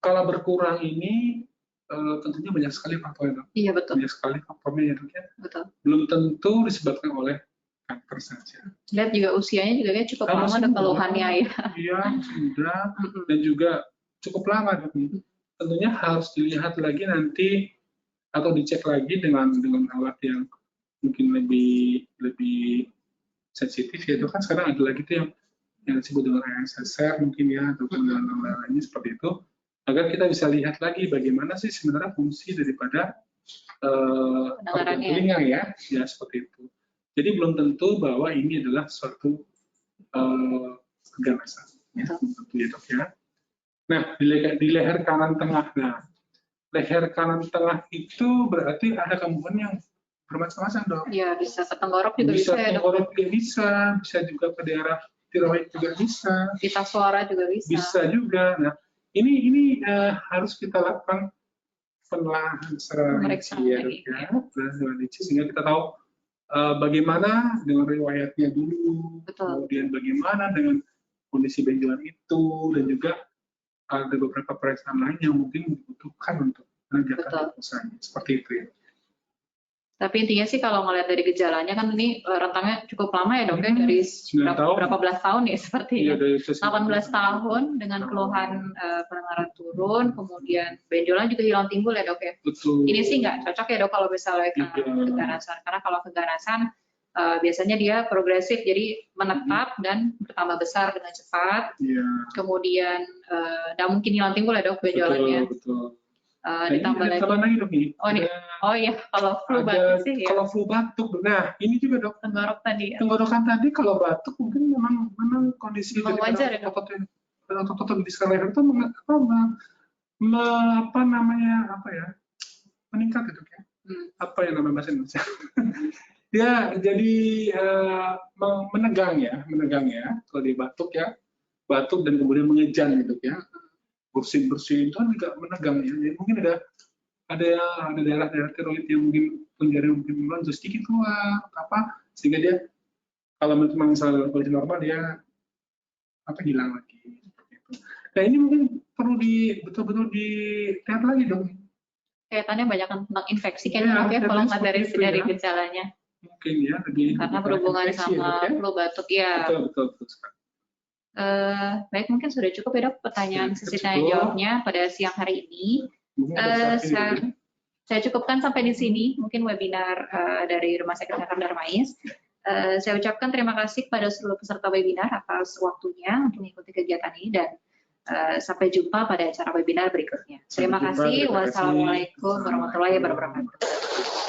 B: kalau berkurang ini tentunya banyak sekali faktornya.
A: Iya betul.
B: Banyak sekali faktornya ya dok ya.
A: Betul.
B: Belum tentu disebabkan oleh kanker saja.
A: Lihat juga usianya juga kayak cukup lama ada keluhannya ya.
B: Iya sudah, dan juga cukup lama dok. Tentunya harus dilihat lagi nanti atau dicek lagi dengan alat yang mungkin lebih sensitif ya. Itu kan sekarang ada lagi tuh yang disebut dengan ASSR mungkin ya, atau dengan lainnya seperti itu, agar kita bisa lihat lagi bagaimana sih sebenarnya fungsi daripada telinga ya seperti itu. Jadi belum tentu bahwa ini adalah suatu keganasan ya, belum tentu ya dok ya. Nah, di leher kanan tengah. Nah, leher kanan tengah itu berarti ada gangguan yang bermacam-macam dok.
A: Iya, bisa ke tenggorok juga bisa ya dok.
B: Tenggorok juga bisa juga ke daerah tiroid juga bisa.
A: Pita suara juga bisa.
B: Bisa juga. Nah, ini harus kita lakukan penelaahan secara rinci ya dok ya. Sehingga kita tahu bagaimana dengan riwayatnya dulu, kemudian bagaimana dengan kondisi benjolan itu, dan juga ada beberapa pemeriksaan lain yang mungkin dibutuhkan untuk menegakkan usahanya seperti itu ya.
A: Tapi intinya sih kalau ngelihat dari gejalanya kan ini rentangnya cukup lama ya dok ya, dari
B: 9 tahun.
A: berapa belas tahun ya sepertinya.
B: Iya, dari usia
A: 18 tahun dengan keluhan pendengaran turun, kemudian benjolan juga hilang timbul ya dok ya.
B: Betul.
A: Ini sih nggak cocok ya dok kalau misalnya keganasan, karena kalau keganasan biasanya dia progresif, jadi menetap dan bertambah besar dengan cepat.
B: Iya.
A: Kemudian nggak mungkin hilang timbul ya dok benjolannya.
B: Betul.
A: Ditambah lagi.
B: Dok nih.
A: Oh iya, kalau flu batuk sih ya.
B: Kalau flu batuk, nah ini juga dok.
A: Tenggorok tadi ya.
B: Tenggorokan tadi kalau batuk mungkin memang kondisi
A: Memang wajar ya dok.
B: otot di sekeliling itu meningkat gitu ya. Apa yang namanya bahasa Indonesia? Dia jadi menegang ya. Kalau dia batuk dan kemudian mengejan gitu ya. Bersin itu kan juga menegang ya. Jadi mungkin ada daerah-daerah tiroid yang mungkin penjara mungkin melonjak sedikit keluar apa, sehingga dia kalau memang misalnya kondisi normal dia hilang lagi seperti itu. Nah ini mungkin perlu betul-betul dilihat lagi dong.
A: Kaitannya banyak tentang infeksi kayaknya ya, kalau nggak dari gejalanya.
B: Mungkin ya lebih
A: karena berhubungan sama flu batuk ya.
B: Betul.
A: Baik, mungkin sudah cukup ya dok pertanyaan sesi tanya jawabnya pada siang hari ini. Saya cukupkan sampai di sini mungkin webinar dari Rumah Sakit Kanker Darmais. Saya ucapkan terima kasih kepada seluruh peserta webinar atas waktunya untuk mengikuti kegiatan ini, dan sampai jumpa pada acara webinar berikutnya. Terima kasih. Wassalamualaikum warahmatullahi wabarakatuh.